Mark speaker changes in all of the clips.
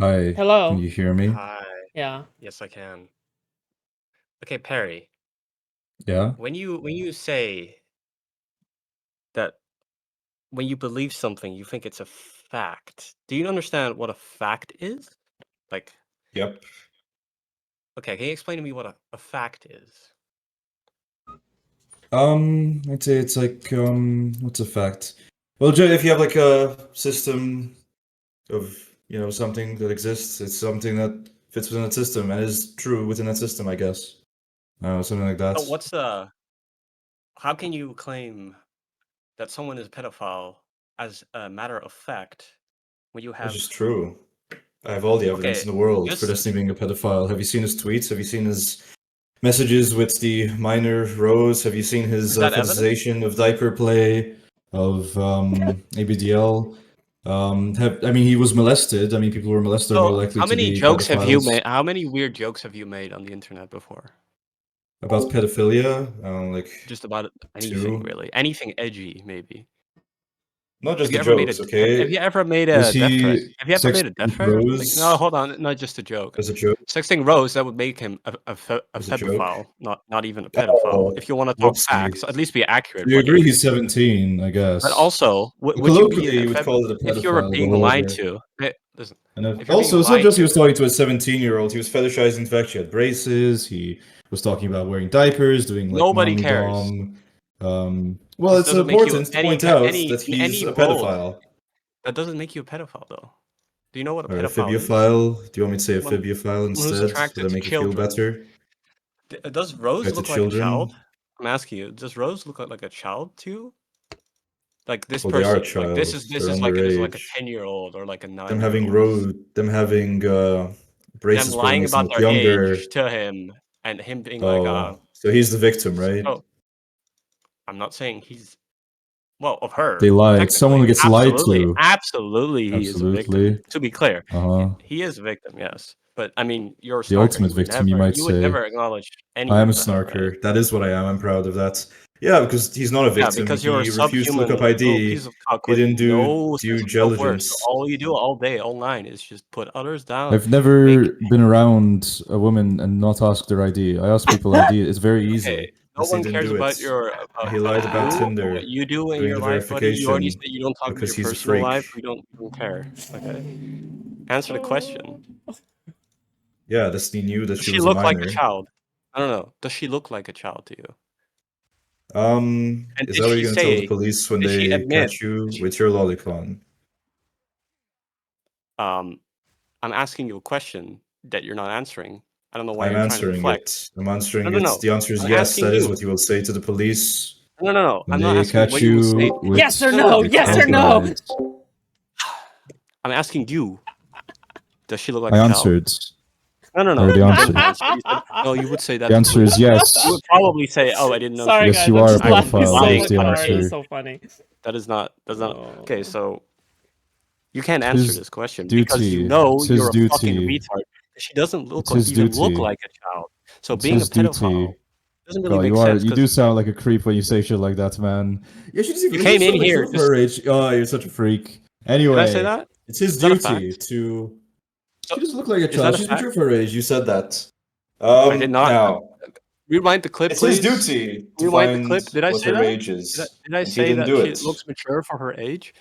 Speaker 1: Hi, can
Speaker 2: Hello.
Speaker 1: you hear me?
Speaker 3: Hi.
Speaker 2: Yeah.
Speaker 3: Yes, I can. Okay, Perry.
Speaker 1: Yeah?
Speaker 3: When you say that when you believe something, you think it's a fact. Do you understand what a fact is? Like,
Speaker 1: Yep.
Speaker 3: okay, can you explain to me what a fact is?
Speaker 1: I'd say it's like, what's a fact? Well, if you have like a system of, something that exists, it's something that fits within that system and is true within that system, I guess. Something like that.
Speaker 3: So how can you claim that someone is a pedophile as a matter of fact when you
Speaker 1: It's
Speaker 3: have
Speaker 1: just true. I have all the evidence
Speaker 3: okay,
Speaker 1: in the world for
Speaker 3: just
Speaker 1: Destiny being a pedophile. Have you seen his tweets? Have you seen his messages with the minor Rose? Have you seen his
Speaker 3: is that evidence?
Speaker 1: fetishization of diaper play, of ABDL? I mean, he was molested. I mean, people who were molested are more
Speaker 3: So,
Speaker 1: likely
Speaker 3: how
Speaker 1: to
Speaker 3: many
Speaker 1: be
Speaker 3: jokes have you
Speaker 1: pedophiles.
Speaker 3: made? How many weird jokes have you made on the internet before?
Speaker 1: About pedophilia, like
Speaker 3: Just about anything,
Speaker 1: two.
Speaker 3: really. Anything edgy, maybe.
Speaker 1: Not
Speaker 3: Have
Speaker 1: just
Speaker 3: you
Speaker 1: the
Speaker 3: ever made a
Speaker 1: jokes,
Speaker 3: have
Speaker 1: okay?
Speaker 3: you ever made
Speaker 1: Was
Speaker 3: a death threat?
Speaker 1: he
Speaker 3: Have you ever made a death
Speaker 1: sexting
Speaker 3: threat or something? No,
Speaker 1: Rose
Speaker 3: hold on, not just a joke.
Speaker 1: as a joke?
Speaker 3: Sexting Rose, that would make him a
Speaker 1: As a joke?
Speaker 3: pedophile, not even a pedophile.
Speaker 1: Oh,
Speaker 3: If you wanna talk
Speaker 1: whoopsie.
Speaker 3: facts, at least be
Speaker 1: So
Speaker 3: accurate
Speaker 1: you
Speaker 3: what
Speaker 1: agree
Speaker 3: age.
Speaker 1: he's 17, I
Speaker 3: But
Speaker 1: guess.
Speaker 3: also, would you be
Speaker 1: Colloquially,
Speaker 3: a
Speaker 1: you would call it a
Speaker 3: if you were
Speaker 1: pedophile, but
Speaker 3: being lied
Speaker 1: whatever.
Speaker 3: to listen,
Speaker 1: And
Speaker 3: if you're being
Speaker 1: also, it's not
Speaker 3: lied
Speaker 1: just he
Speaker 3: to,
Speaker 1: was talking to a 17-year-old. He was fetishizing the fact she had braces. He was talking about wearing diapers, doing like
Speaker 3: nobody
Speaker 1: mommy
Speaker 3: cares.
Speaker 1: dom. Well,
Speaker 3: This
Speaker 1: it's
Speaker 3: doesn't make you
Speaker 1: important to point out that
Speaker 3: in
Speaker 1: he's
Speaker 3: any
Speaker 1: a
Speaker 3: world.
Speaker 1: pedophile.
Speaker 3: That doesn't make you a pedophile, though. Do you know what a
Speaker 1: Or a
Speaker 3: pedophile is?
Speaker 1: fibiophile. Do you want me to say a
Speaker 3: Someone
Speaker 1: fibiophile
Speaker 3: who's
Speaker 1: instead? Would
Speaker 3: attracted
Speaker 1: that
Speaker 3: to
Speaker 1: make you feel
Speaker 3: children.
Speaker 1: better?
Speaker 3: Does Rose
Speaker 1: Attracted to
Speaker 3: look like a child?
Speaker 1: children?
Speaker 3: I'm asking you, does Rose look like a child to you? Like this
Speaker 1: Well, they are a
Speaker 3: person, like
Speaker 1: child.
Speaker 3: this
Speaker 1: They're
Speaker 3: is like a
Speaker 1: underage.
Speaker 3: 10-year-old or like a
Speaker 1: Them having
Speaker 3: 9-year-old.
Speaker 1: braces
Speaker 3: Them
Speaker 1: probably
Speaker 3: lying
Speaker 1: makes them
Speaker 3: about
Speaker 1: look
Speaker 3: their age
Speaker 1: younger.
Speaker 3: to him and him being like,
Speaker 1: Oh, so he's the victim, right?
Speaker 3: so I'm not saying he's well, of
Speaker 1: They
Speaker 3: her,
Speaker 1: lied. Someone who
Speaker 3: technically.
Speaker 1: gets lied
Speaker 3: Absolutely.
Speaker 1: to.
Speaker 3: Absolutely he is a victim.
Speaker 1: Absolutely.
Speaker 3: To be clear,
Speaker 1: Uh-huh.
Speaker 3: he is a victim, yes. But I mean, you're a
Speaker 1: The
Speaker 3: stalker.
Speaker 1: ultimate victim, you might
Speaker 3: You would
Speaker 1: say.
Speaker 3: never acknowledge
Speaker 1: I
Speaker 3: any
Speaker 1: am a
Speaker 3: of that, right?
Speaker 1: snarker. That is what I am. I'm proud of that. Yeah, because he's not a
Speaker 3: Yeah,
Speaker 1: victim.
Speaker 3: because you're a
Speaker 1: He refused to look up
Speaker 3: subhuman little piece
Speaker 1: ID.
Speaker 3: of cock
Speaker 1: He
Speaker 3: with
Speaker 1: didn't do
Speaker 3: no
Speaker 1: due
Speaker 3: sense of self-worth. So
Speaker 1: diligence.
Speaker 3: all you do all day, all night is just put others down,
Speaker 1: I've never
Speaker 3: make
Speaker 1: been around a woman and not asked their ID. I ask people ID. It's very
Speaker 3: okay,
Speaker 1: easy.
Speaker 3: no
Speaker 1: As he
Speaker 3: one
Speaker 1: didn't
Speaker 3: cares
Speaker 1: do it.
Speaker 3: about your
Speaker 1: And he
Speaker 3: about
Speaker 1: lied about
Speaker 3: you and what
Speaker 1: Tinder
Speaker 3: you do in
Speaker 1: doing
Speaker 3: your
Speaker 1: the
Speaker 3: life, buddy. You already said
Speaker 1: verification
Speaker 3: you don't talk about
Speaker 1: because
Speaker 3: your
Speaker 1: he's a
Speaker 3: personal life.
Speaker 1: freak.
Speaker 3: We don't care. Okay? Answer the question.
Speaker 1: Yeah, Destiny knew that
Speaker 3: Does
Speaker 1: she
Speaker 3: she
Speaker 1: was a
Speaker 3: look like a
Speaker 1: minor.
Speaker 3: child? I don't know. Does she look like a child to you? And
Speaker 1: Is that what you're gonna tell the police when
Speaker 3: did she
Speaker 1: they
Speaker 3: admit
Speaker 1: catch you
Speaker 3: did she
Speaker 1: with your lolicon?
Speaker 3: I'm asking you a question that you're not answering. I don't know why
Speaker 1: I'm
Speaker 3: you're trying to
Speaker 1: answering
Speaker 3: deflect.
Speaker 1: it. I'm answering
Speaker 3: No, no,
Speaker 1: it.
Speaker 3: no.
Speaker 1: The answer is
Speaker 3: I'm
Speaker 1: yes.
Speaker 3: asking
Speaker 1: That is
Speaker 3: you.
Speaker 1: what you will say to the police
Speaker 3: No, no, no.
Speaker 1: when
Speaker 3: I'm not
Speaker 1: they
Speaker 3: asking
Speaker 1: catch
Speaker 3: what you will say.
Speaker 1: you with
Speaker 2: Yes or
Speaker 3: No, no,
Speaker 2: no?
Speaker 3: no.
Speaker 1: with
Speaker 3: I'm
Speaker 2: Yes or
Speaker 3: asking
Speaker 2: no?
Speaker 1: guys.
Speaker 3: I'm asking you. Does she look like
Speaker 1: I
Speaker 3: a child?
Speaker 1: answered.
Speaker 3: No, no,
Speaker 1: I
Speaker 3: no.
Speaker 1: already
Speaker 3: You
Speaker 1: answered.
Speaker 3: didn't answer. You said, no, you would say that
Speaker 1: The
Speaker 3: to the
Speaker 1: answer is
Speaker 3: police.
Speaker 1: yes.
Speaker 3: You would probably say, "Oh, I didn't know she
Speaker 2: Sorry,
Speaker 3: was
Speaker 1: Yes,
Speaker 2: guys.
Speaker 1: you
Speaker 2: I'm
Speaker 1: are a
Speaker 2: just laughing
Speaker 1: pedophile.
Speaker 2: so
Speaker 1: That is
Speaker 3: lying
Speaker 1: the
Speaker 2: much
Speaker 3: about her
Speaker 2: hard. It's
Speaker 3: age."
Speaker 1: answer.
Speaker 2: so funny.
Speaker 3: That's not okay.
Speaker 2: Oh.
Speaker 3: So you can't
Speaker 1: It's
Speaker 3: answer
Speaker 1: his
Speaker 3: this question because you
Speaker 1: duty.
Speaker 3: know
Speaker 1: It's his
Speaker 3: you're a fucking
Speaker 1: duty.
Speaker 3: retard. She doesn't
Speaker 1: It's his
Speaker 3: even look
Speaker 1: duty.
Speaker 3: like a child. So
Speaker 1: It's
Speaker 3: being a
Speaker 1: his
Speaker 3: pedophile
Speaker 1: duty.
Speaker 3: doesn't really
Speaker 1: God,
Speaker 3: make sense
Speaker 1: you
Speaker 3: because
Speaker 1: do sound like a creep when you say shit like that, man. Yeah, she doesn't
Speaker 3: you
Speaker 1: even
Speaker 3: came in
Speaker 1: sound like
Speaker 3: here
Speaker 1: she's
Speaker 3: just.
Speaker 1: her age. Oh, you're such a freak.
Speaker 3: Did I say
Speaker 1: Anyway,
Speaker 3: that?
Speaker 1: it's his
Speaker 3: Is that a
Speaker 1: duty
Speaker 3: fact?
Speaker 1: to.
Speaker 3: So,
Speaker 1: She doesn't look like a
Speaker 3: is that
Speaker 1: child.
Speaker 3: a
Speaker 1: She's
Speaker 3: fact?
Speaker 1: mature for her age. You said that.
Speaker 3: I did not.
Speaker 1: Now
Speaker 3: Rewind the clip,
Speaker 1: it's his
Speaker 3: please.
Speaker 1: duty to
Speaker 3: Rewind the
Speaker 1: find
Speaker 3: clip. Did I
Speaker 1: what
Speaker 3: say
Speaker 1: her
Speaker 3: that?
Speaker 1: age is,
Speaker 3: Did I
Speaker 1: and he
Speaker 3: say
Speaker 1: didn't
Speaker 3: that
Speaker 1: do
Speaker 3: she
Speaker 1: it.
Speaker 3: looks mature for her age?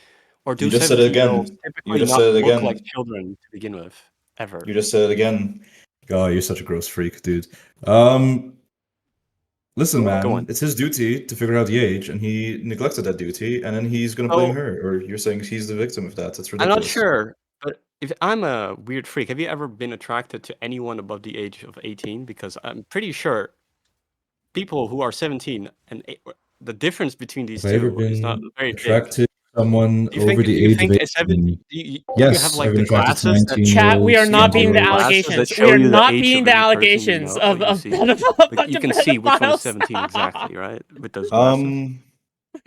Speaker 3: Or
Speaker 1: You
Speaker 3: do
Speaker 1: just said it
Speaker 3: 17-year-olds
Speaker 1: again. You
Speaker 3: typically
Speaker 1: just
Speaker 3: not
Speaker 1: said it
Speaker 3: look like
Speaker 1: again.
Speaker 3: children to begin with? Ever.
Speaker 1: You just said it again. God, you're such a gross freak, dude. Listen,
Speaker 3: Go
Speaker 1: man,
Speaker 3: on.
Speaker 1: it's his duty to figure out the age, and he neglected that duty, and then he's gonna blame
Speaker 3: So,
Speaker 1: her, or you're saying he's the victim of that. That's
Speaker 3: I'm not
Speaker 1: ridiculous.
Speaker 3: sure, but if I'm a weird freak, have you ever been attracted to anyone above the age of 18? Because I'm pretty sure people who are 17 and the difference between these
Speaker 1: Have I ever
Speaker 3: two is not
Speaker 1: been
Speaker 3: very big.
Speaker 1: attracted to someone over
Speaker 3: Do
Speaker 1: the
Speaker 3: you
Speaker 1: age of
Speaker 3: think a
Speaker 1: 18?
Speaker 3: do you have
Speaker 1: Yes, I've
Speaker 3: like
Speaker 1: been
Speaker 3: the
Speaker 1: attracted to
Speaker 3: glasses that
Speaker 1: 19 year
Speaker 2: Chat, we are
Speaker 1: olds,
Speaker 3: do you have
Speaker 2: not
Speaker 1: 20
Speaker 3: like
Speaker 1: year
Speaker 2: being
Speaker 3: the
Speaker 2: the
Speaker 1: olds.
Speaker 3: glasses that
Speaker 2: allegations. We
Speaker 3: show
Speaker 2: are
Speaker 3: you the
Speaker 2: not
Speaker 3: age
Speaker 2: being
Speaker 3: of
Speaker 2: the
Speaker 3: any person you
Speaker 2: allegations
Speaker 3: know? Oh,
Speaker 2: of,
Speaker 3: you
Speaker 2: of
Speaker 3: see. Like you
Speaker 2: fucking
Speaker 3: can see which one is
Speaker 2: pedophiles.
Speaker 3: 17 exactly, right? With those glasses.
Speaker 1: Um,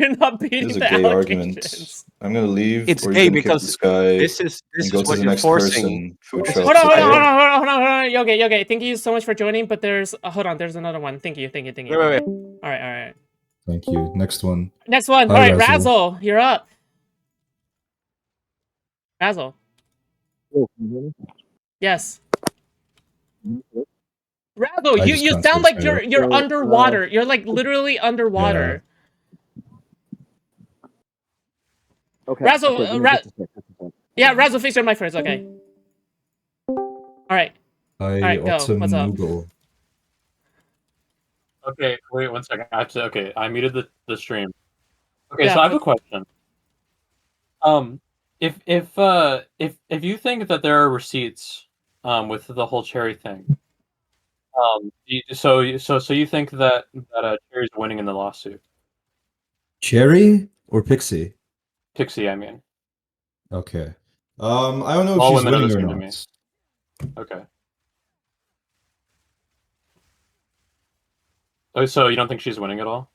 Speaker 2: We're not
Speaker 1: this is
Speaker 2: beating
Speaker 1: a
Speaker 2: the
Speaker 1: gay argument.
Speaker 2: allegations.
Speaker 1: I'm gonna leave,
Speaker 3: It's
Speaker 1: or he's
Speaker 3: gay
Speaker 1: gonna kick
Speaker 3: because
Speaker 1: this guy
Speaker 3: this
Speaker 1: and go
Speaker 3: is
Speaker 1: to
Speaker 3: what
Speaker 1: the
Speaker 3: you're
Speaker 1: next
Speaker 3: forcing.
Speaker 1: person. Food
Speaker 3: This is
Speaker 2: Hold
Speaker 1: shops,
Speaker 2: on, hold on, hold
Speaker 1: okay?
Speaker 2: on, hold on, hold on. Yogi, Yogi, thank you so much for joining, but there's, hold on, there's another one. Thank you, thank you, thank you.
Speaker 3: Wait.
Speaker 2: Alright, alright.
Speaker 1: Thank you. Next one.
Speaker 2: Next one.
Speaker 1: Hi,
Speaker 2: Alright,
Speaker 1: Razzle.
Speaker 2: Razzle, you're up. Razzle.
Speaker 4: Oh, can you hear me?
Speaker 2: Yes. Razzle,
Speaker 1: I
Speaker 2: you
Speaker 1: just
Speaker 2: you
Speaker 1: can't
Speaker 2: sound
Speaker 1: search
Speaker 2: like
Speaker 1: there.
Speaker 2: you're underwater. You're like literally underwater.
Speaker 4: Okay.
Speaker 2: Razzle,
Speaker 4: okay, give me just a sec, just a sec.
Speaker 2: yeah, Razzle, fix your mic first. Okay. All right.
Speaker 1: I
Speaker 2: go. What's up?
Speaker 1: Google.
Speaker 5: Okay, wait 1 second. I have to. Okay, I muted the stream. Okay,
Speaker 2: Yeah,
Speaker 5: so I have a question. If you think that there are receipts, with the whole Cherry thing, so you think that Cherry's winning in the lawsuit?
Speaker 1: Cherry or Pixie?
Speaker 5: Pixie, I mean.
Speaker 1: Okay. I don't know if
Speaker 5: All
Speaker 1: she's
Speaker 5: women are the
Speaker 1: winning or
Speaker 5: same to me.
Speaker 1: not.
Speaker 5: Okay. Oh, so you don't think she's winning at all?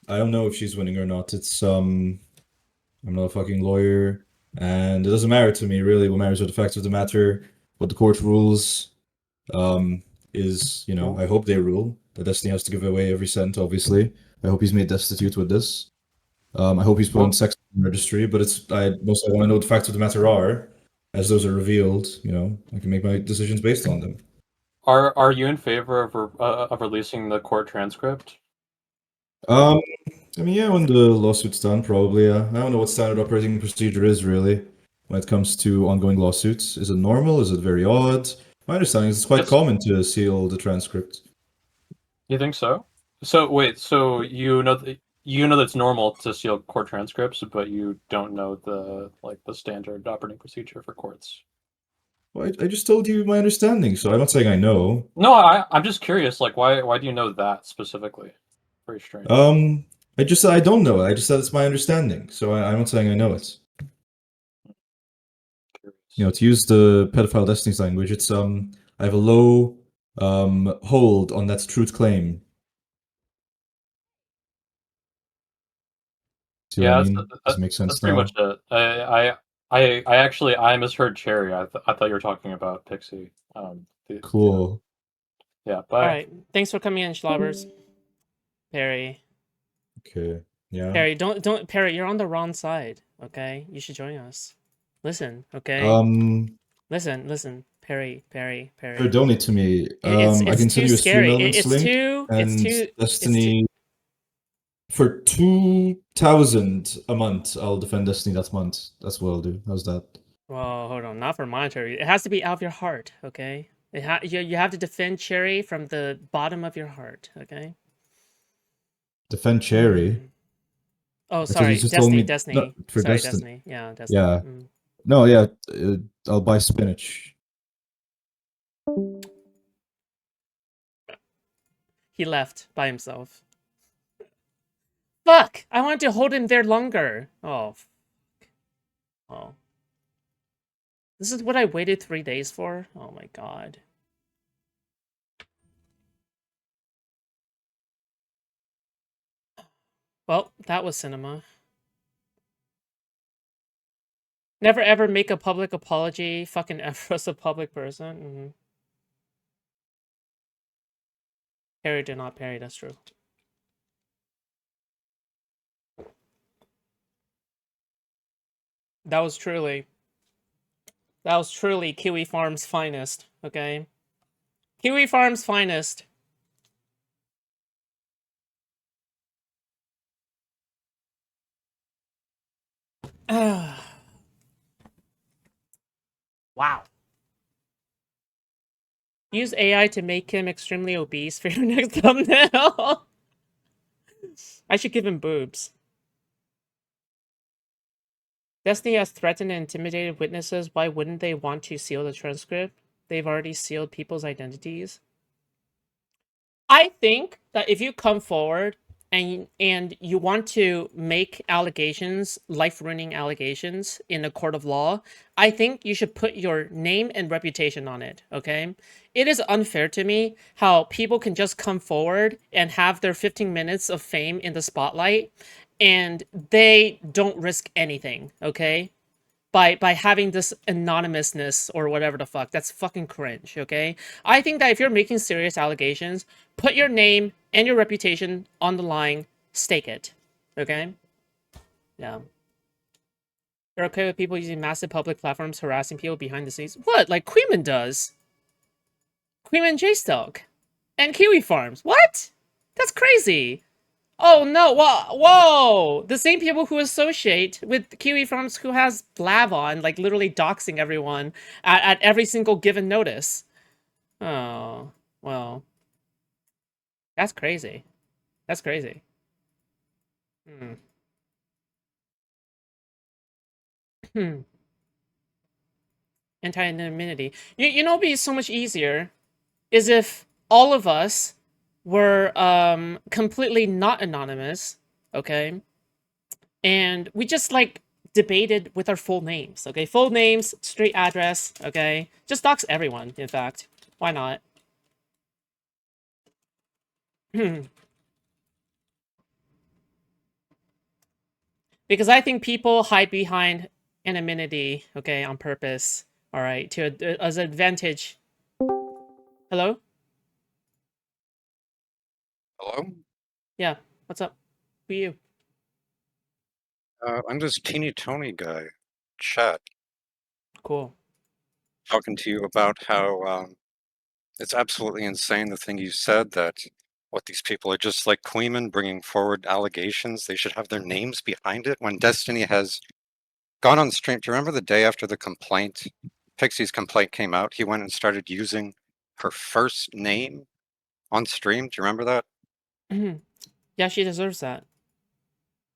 Speaker 1: I don't know if she's winning or not. It's I'm not a fucking lawyer, and it doesn't matter to me really. What matters are the facts of the matter, what the court rules. Is, you know, I hope they rule that Destiny has to give away every cent. Obviously, I hope he's made destitute with this. I hope he's put on sex registry. But I mostly want to know what the facts of the matter are. As those are revealed, you know, I can make my decisions based on them.
Speaker 5: Are you in favor of releasing the court transcript?
Speaker 1: I mean, yeah, when the lawsuit's done, probably. I don't know what standard operating procedure is really when it comes to ongoing lawsuits. Is it normal? Is it very odd? My understanding is it's quite common to seal the transcript.
Speaker 5: You think so? So wait, so you know that it's normal to seal court transcripts, but you don't know the standard operating procedure for courts.
Speaker 1: Well, I just told you my understanding, so I'm not saying I know.
Speaker 5: No, I'm just curious. Like, why do you know that specifically? Very strange.
Speaker 1: I just said I don't know it. I just said it's my understanding, so I'm not saying I know it.
Speaker 5: Curious.
Speaker 1: You know, to use the pedophile Destiny's language, it's I have a low hold on that truth claim. See what I mean? Does it make sense
Speaker 5: That's pretty
Speaker 1: now?
Speaker 5: much it. I actually misheard Cherry. I thought you were talking about Pixie.
Speaker 1: Cool.
Speaker 5: Yeah. Bye.
Speaker 2: All right. Thanks for coming in, Schlobbers. Perry.
Speaker 1: Okay. Yeah.
Speaker 2: Perry, don't Perry, you're on the wrong side, okay? You should join us. Listen, okay? Listen. Perry.
Speaker 1: Sure, donate to me.
Speaker 2: It's
Speaker 1: I can
Speaker 2: too
Speaker 1: send you a
Speaker 2: scary.
Speaker 1: stream elements link and Destiny for 2,000 a month. I'll defend Destiny that month. That's what I'll do. How's that?
Speaker 2: Well, hold on, not for monetary. It has to be out of your heart, okay? You have to defend Cherry from the bottom of your heart, okay?
Speaker 1: Defend Cherry.
Speaker 2: Oh,
Speaker 1: I thought
Speaker 2: sorry,
Speaker 1: you just told
Speaker 2: Destiny.
Speaker 1: me for
Speaker 2: Sorry,
Speaker 1: Destiny.
Speaker 2: Destiny. Yeah, Destiny.
Speaker 1: Yeah. No, yeah. I'll buy spinach.
Speaker 2: He left by himself. Fuck! I wanted to hold him there longer. Oh. Oh. This is what I waited 3 days for? Oh my god. Well, that was cinema. Never ever make a public apology. Fucking ever as a public person. Parry did not parry, that's true. That was truly Kiwi Farm's finest, okay? Kiwi Farm's finest. Wow. Use AI to make him extremely obese for your next thumbnail. I should give him boobs. Destiny has threatened and intimidated witnesses. Why wouldn't they want to seal the transcript? They've already sealed people's identities. I think that if you come forward and you want to make allegations, life-ruining allegations in a court of law, I think you should put your name and reputation on it, okay? It is unfair to me how people can just come forward and have their 15 minutes of fame in the spotlight and they don't risk anything, okay? By having this anonymousness or whatever the fuck. That's fucking cringe, okay? I think that if you're making serious allegations, put your name and your reputation on the line, stake it, okay? Yeah. You're okay with people using massive public platforms harassing people behind the scenes? What? Like Queeman does? Queeman Jstlk and Kiwi Farms. What? That's crazy. Oh no! Whoa! The same people who associate with Kiwi Farms who has Blav on, like literally doxing everyone at every single given notice. Oh well, that's crazy. That's crazy. Hmm. Hmm. Anti-anonymity. You know, it'd be so much easier is if all of us were completely not anonymous, okay? And we just like debated with our full names, okay? Full names, street address, okay? Just dox everyone, in fact. Why not? Because I think people hide behind anonymity, okay, on purpose, all right, to as an advantage. Hello?
Speaker 6: Hello?
Speaker 2: Yeah, what's up? Who are you?
Speaker 6: I'm this teeny Tony guy, chat,
Speaker 2: Cool.
Speaker 6: talking to you about how it's absolutely insane the thing you said that what these people are just like Queeman bringing forward allegations. They should have their names behind it when Destiny has gone on stream. Do you remember the day after the complaint, Pixie's complaint came out? He went and started using her first name on stream. Do you remember that?
Speaker 2: Yeah, she deserves that.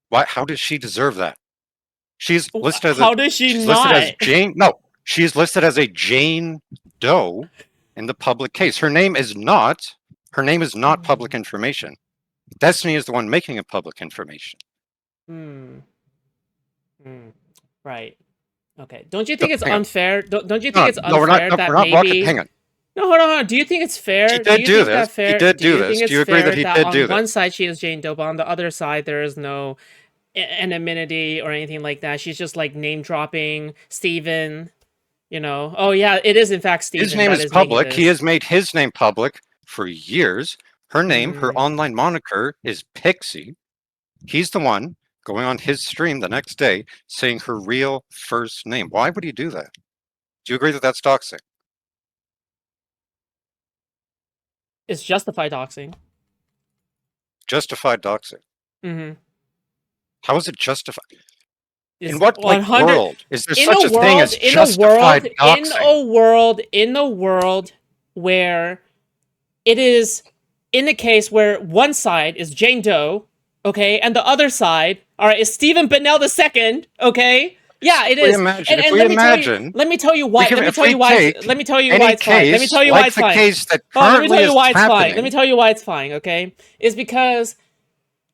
Speaker 6: Why? How does she deserve that? She's listed as
Speaker 2: How does she
Speaker 6: she's
Speaker 2: not?
Speaker 6: listed as Jane. No, she's listed as a Jane Doe in the public case. Her name is not. Her name is not public information. Destiny is the one making it public information.
Speaker 2: Right. Okay. Don't you think it's
Speaker 6: Hang on.
Speaker 2: unfair? Don't you
Speaker 6: No,
Speaker 2: think it's
Speaker 6: no, we're not.
Speaker 2: unfair
Speaker 6: No,
Speaker 2: that
Speaker 6: we're not walking.
Speaker 2: maybe?
Speaker 6: Hang on.
Speaker 2: No, hold on. Do you think it's fair?
Speaker 6: He
Speaker 2: Do
Speaker 6: did
Speaker 2: you
Speaker 6: do
Speaker 2: think
Speaker 6: this.
Speaker 2: that fair?
Speaker 6: He did
Speaker 2: do you
Speaker 6: do this.
Speaker 2: think
Speaker 6: Do you
Speaker 2: it's
Speaker 6: agree
Speaker 2: fair
Speaker 6: that he
Speaker 2: that
Speaker 6: did
Speaker 2: on
Speaker 6: do
Speaker 2: one
Speaker 6: this?
Speaker 2: side she is Jane Doe, but on the other side there is no anonymity or anything like that? She's just like name dropping Steven. You know? Oh yeah, it is in fact Steven.
Speaker 6: His name
Speaker 2: that
Speaker 6: is
Speaker 2: making
Speaker 6: public. He
Speaker 2: this.
Speaker 6: has made his name public for years. Her name, her online moniker is Pixie. He's the one going on his stream the next day saying her real first name. Why would he do that? Do you agree that that's doxing?
Speaker 2: It's justified doxing.
Speaker 6: Justified doxing.
Speaker 2: Mm-hmm.
Speaker 6: How is it justified?
Speaker 2: It's
Speaker 6: In what like
Speaker 2: 100
Speaker 6: world is there such a thing as justified doxing?
Speaker 2: in a world where it is in a case where one side is Jane Doe, okay, and the other side, all right, is Stephen Bennell II, okay? Yeah, it is.
Speaker 6: Imagine,
Speaker 2: And
Speaker 6: if we
Speaker 2: let me
Speaker 6: imagine,
Speaker 2: let me tell you why. Let me tell you why. Let me tell you
Speaker 6: any
Speaker 2: why it's fine. Let me
Speaker 6: case
Speaker 2: tell you why
Speaker 6: like
Speaker 2: it's
Speaker 6: the
Speaker 2: fine.
Speaker 6: case that
Speaker 2: Oh, let me
Speaker 6: currently
Speaker 2: tell you
Speaker 6: is
Speaker 2: why it's fine. Let me
Speaker 6: happening.
Speaker 2: tell you why it's fine, okay? Is because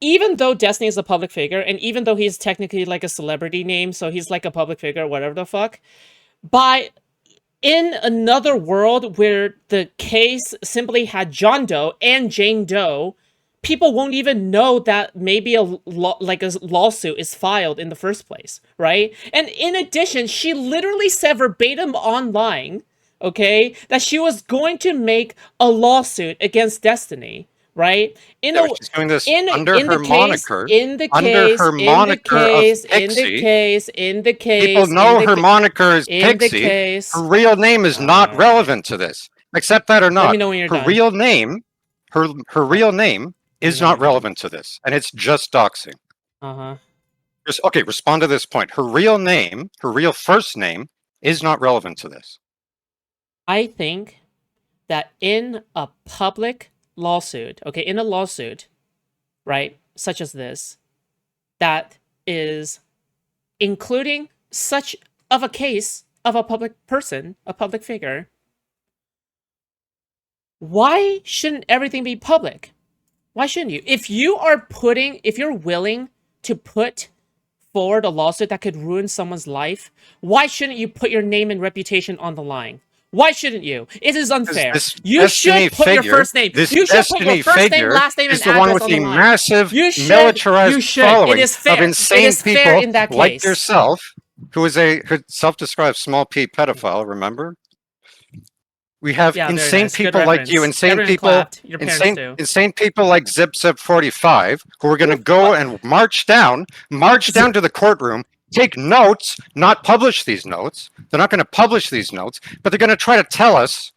Speaker 2: even though Destiny is a public figure, and even though he's technically like a celebrity name, so he's like a public figure, whatever the fuck, by in another world where the case simply had John Doe and Jane Doe, people won't even know that maybe a lawsuit is filed in the first place, right? And in addition, she literally said verbatim online, okay, that she was going to make a lawsuit against Destiny, right?
Speaker 6: She's doing this under her moniker.
Speaker 2: In the case,
Speaker 6: people know her moniker is Pixie. Her real name is not relevant to this. Accept that or not.
Speaker 2: Let me know when you're
Speaker 6: her
Speaker 2: done.
Speaker 6: real name, her real name is not relevant to this, and it's just doxing. Okay, respond to this point. Her real name, her real first name, is not relevant to this.
Speaker 2: I think that in a public lawsuit, okay, in a lawsuit, right, such as this, that is including such of a case of a public person, a public figure, why shouldn't everything be public? Why shouldn't you? If you're willing to put forward a lawsuit that could ruin someone's life, why shouldn't you put your name and reputation on the line? Why shouldn't you? It is unfair. You should put your first name. You should put your first name, last name, and address on the line.
Speaker 6: Is the one with the massive militarized following of insane people like yourself, who is a self-described small p pedophile. Remember, we have insane people like you, insane people, insane people like Zip 45, who are going to go and march down to the courtroom take notes, not publish these notes. They're not going to publish these notes, but they're going to try to tell us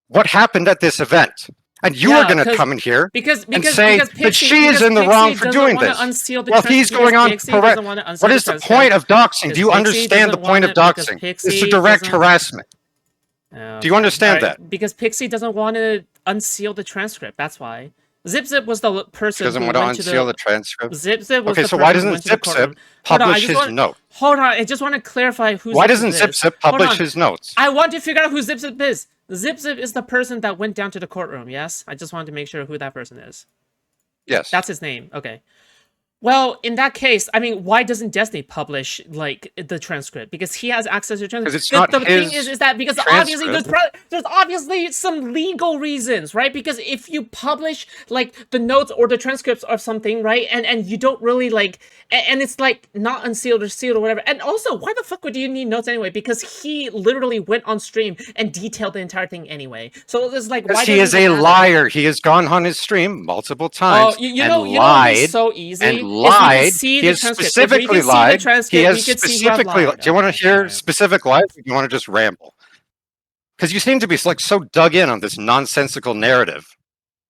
Speaker 6: what happened at this event. And you are going to come in here and say that she is in the wrong for doing this. Well, he's going on correct. What is the point of doxing? Do you understand the point of doxing? It's a direct harassment. Do you understand that?
Speaker 2: Because Pixie doesn't want to unseal the transcript. That's why. Zip was the person
Speaker 6: doesn't
Speaker 2: who
Speaker 6: want to
Speaker 2: went
Speaker 6: unseal
Speaker 2: the
Speaker 6: the transcript.
Speaker 2: Zip was
Speaker 6: Okay,
Speaker 2: the
Speaker 6: so
Speaker 2: person
Speaker 6: why
Speaker 2: who
Speaker 6: doesn't
Speaker 2: went to the courtroom.
Speaker 6: publish his note?
Speaker 2: Hold on, I just want to clarify who.
Speaker 6: Why
Speaker 2: Zip
Speaker 6: doesn't
Speaker 2: is.
Speaker 6: Zip publish his notes?
Speaker 2: I want to figure out who Zip is. Zip is the person that went down to the courtroom. Yes, I just wanted to make sure who that person is.
Speaker 6: Yes,
Speaker 2: that's his name. Okay. Well, in that case, I mean, why doesn't Destiny publish like the transcript? Because he has access to the transcript.
Speaker 6: Because it's not
Speaker 2: the
Speaker 6: his
Speaker 2: thing is that because
Speaker 6: transcript.
Speaker 2: obviously there's obviously some legal reasons, right? Because if you publish like the notes or the transcripts of something, right, and you don't really like, and it's like not unsealed or sealed or whatever. And also, why the fuck would you need notes anyway? Because he literally went on stream and detailed the entire thing anyway. So it's like, why?
Speaker 6: He is a liar. He has gone on his stream multiple times
Speaker 2: and
Speaker 6: lied.
Speaker 2: It's so easy.
Speaker 6: And lied. He has specifically lied. He has specifically lied. Do you want to hear specific lies, or do you want to just ramble? Because you seem to be like so dug in on this nonsensical narrative,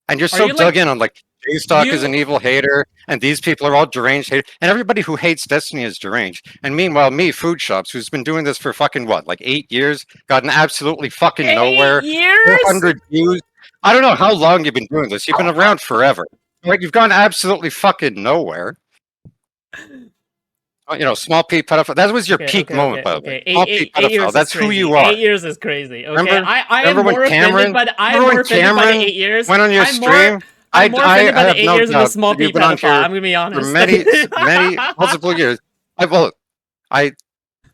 Speaker 6: and you're so dug in on like Jstlk is an evil hater, and these people are all deranged haters, and everybody who hates Destiny is deranged. And meanwhile, me, Foodshops, who's been doing this for fucking what, like 8 years, gotten absolutely fucking nowhere.
Speaker 2: 8 years?
Speaker 6: 400 views. I don't know how long you've been doing this. You've been around forever. Right, you've gone absolutely fucking nowhere. You know, small P pedophile. That was your peak moment, by the way. Small P pedophile. That's who you are.
Speaker 2: 8 years is crazy. Okay,
Speaker 6: remember
Speaker 2: I am more offended by the 8 years.
Speaker 6: Went on your stream.
Speaker 2: I'm more offended by the 8 years
Speaker 6: no
Speaker 2: of the small P pedophile. I'm gonna be honest.
Speaker 6: For many, multiple years.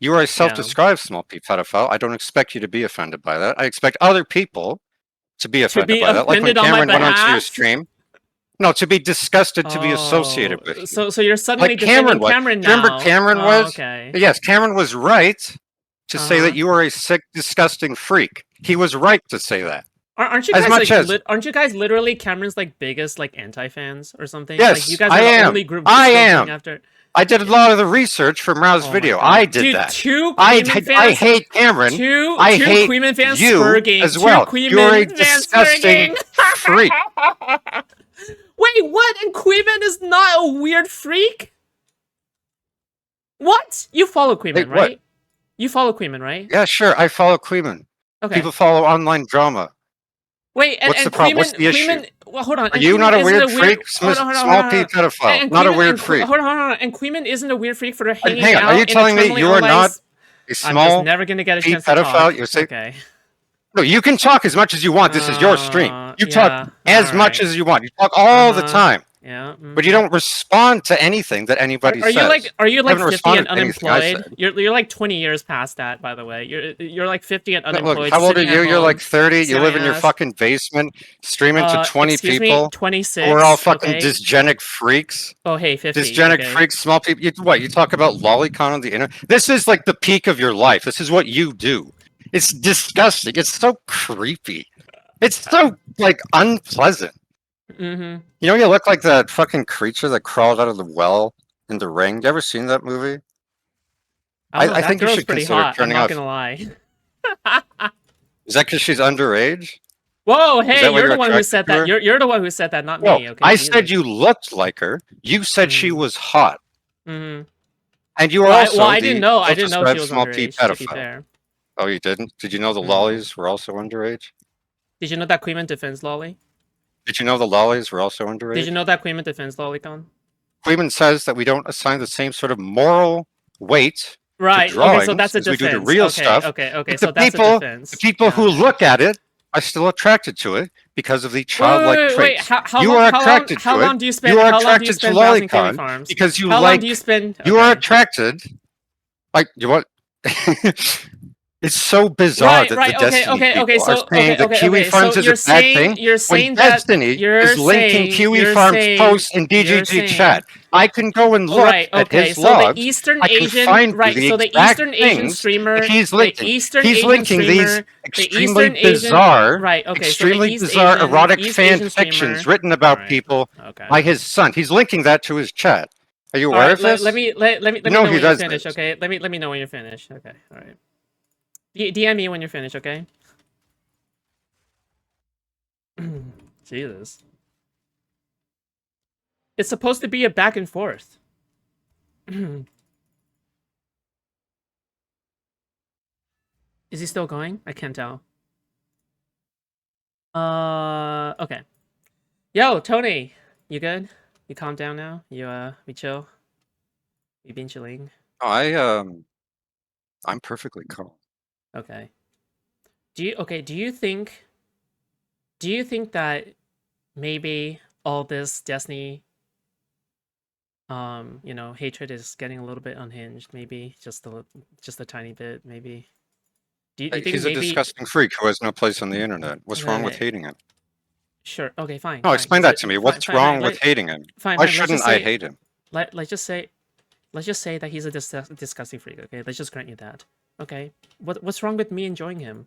Speaker 6: You are a self-described small P pedophile. I don't expect you to be offended by that. I expect other people to be offended by that. Like when Cameron went onto your stream. No, to be disgusted, to be associated with you.
Speaker 2: So you're suddenly like Cameron now.
Speaker 6: Remember Cameron was? Okay. Yes, Cameron was right to say that you are a sick, disgusting freak. He was right to say that.
Speaker 2: Aren't you guys aren't you guys literally Cameron's like biggest like anti-fans or something?
Speaker 6: Yes,
Speaker 2: like, you guys are the only group
Speaker 6: I am. After... I did a lot of the research for Mau's video. I did that. I hate Cameron. I hate Queeman fans you as well. You're a disgusting freak.
Speaker 2: Wait, what? And Queeman is not a weird freak? What? You follow Queeman, right? What? You follow Queeman, right?
Speaker 6: Yeah, sure. I follow Queeman. Okay. People follow online drama.
Speaker 2: Wait,
Speaker 6: what's the problem? What's the issue?
Speaker 2: Well, hold on.
Speaker 6: Are you not a weird freak? Small P pedophile. Not a weird freak.
Speaker 2: Hold on. And Queeman isn't a weird freak for hanging out.
Speaker 6: Are you telling me you are not a small
Speaker 2: I'm just never gonna get a chance to talk.
Speaker 6: You're saying, okay. No, you can talk as much as you want. This is your stream. You talk as much as you want. You talk all the time.
Speaker 2: Yeah.
Speaker 6: But you don't respond to anything that anybody says.
Speaker 2: Are you like 50 and unemployed? You're like 20 years past that, by the way. You're like 50 and unemployed.
Speaker 6: Look, how old are you? You're like 30. You live in your fucking basement, streaming to 20 people.
Speaker 2: 26.
Speaker 6: We're all fucking dysgenic freaks.
Speaker 2: Oh, hey, 50.
Speaker 6: Dysgenic freaks, small people. You talk about lolicon on the internet? This is like the peak of your life. This is what you do. It's disgusting. It's so creepy. It's so like unpleasant.
Speaker 2: Mm-hmm.
Speaker 6: You know, you look like that fucking creature that crawled out of the well in The Ring. You ever seen that movie?
Speaker 2: I think you should consider turning off. I'm not gonna
Speaker 6: lie. Is that because she's underage?
Speaker 2: Whoa, hey, you're the one who said that. You're the one who said that, not me. Okay,
Speaker 6: I said you looked like her. You said she was hot.
Speaker 2: Mm-hmm.
Speaker 6: And you were also
Speaker 2: I didn't know. I didn't know she was
Speaker 6: small
Speaker 2: underage.
Speaker 6: P pedophile. Oh, you didn't? Did you know the lollies were also underage?
Speaker 2: Did you know that Queeman defends lolly?
Speaker 6: Did you know the lollies were also underage?
Speaker 2: Did you know that Queeman defends lolicon?
Speaker 6: Queeman says that we don't assign the same sort of moral weight
Speaker 2: to
Speaker 6: drawings
Speaker 2: okay, so that's a defense.
Speaker 6: We do to real stuff.
Speaker 2: Okay,
Speaker 6: but
Speaker 2: so that's a defense.
Speaker 6: The people who look at it are still attracted to it because of the childlike traits.
Speaker 2: How long do you spend?
Speaker 6: You are attracted to lolicon because you like. You are attracted. Like you what? It's so bizarre that the Destiny people are saying that Kiwi Farms is a bad thing.
Speaker 2: You're saying
Speaker 6: when Destiny is linking Kiwi Farms posts in DGG chat. I can go and look at his logs.
Speaker 2: The Eastern Asian, so the Eastern Asian streamer,
Speaker 6: he's linking these extremely bizarre, erotic fan fictions written about people by his son. He's linking that to his chat. Are you
Speaker 2: All
Speaker 6: aware
Speaker 2: right,
Speaker 6: of this?
Speaker 2: let me
Speaker 6: No,
Speaker 2: know
Speaker 6: he
Speaker 2: when you're
Speaker 6: does
Speaker 2: finished,
Speaker 6: this.
Speaker 2: okay? Let me know when you're finished. Okay, all right. DM me when you're finished, okay? Jesus. It's supposed to be a back and forth. Is he still going? I can't tell. Okay. Yo, Tony, you good? You calm down now? We chill? You been chilling?
Speaker 6: I'm perfectly calm.
Speaker 2: Okay. Do you think that maybe all this Destiny hatred is getting a little bit unhinged, maybe just a tiny bit, maybe? Do you think
Speaker 6: He's a
Speaker 2: maybe
Speaker 6: disgusting freak who has no place on the internet. What's
Speaker 2: Okay,
Speaker 6: wrong with
Speaker 2: okay.
Speaker 6: hating him?
Speaker 2: Sure. Okay, fine.
Speaker 6: No,
Speaker 2: Fine.
Speaker 6: explain that to me. What's wrong with hating him?
Speaker 2: Fine.
Speaker 6: Why
Speaker 2: Let's
Speaker 6: shouldn't
Speaker 2: just
Speaker 6: I
Speaker 2: say,
Speaker 6: hate him?
Speaker 2: let's just say that he's a disgusting freak. Okay, let's just grant you that. Okay. What's wrong with me enjoying him?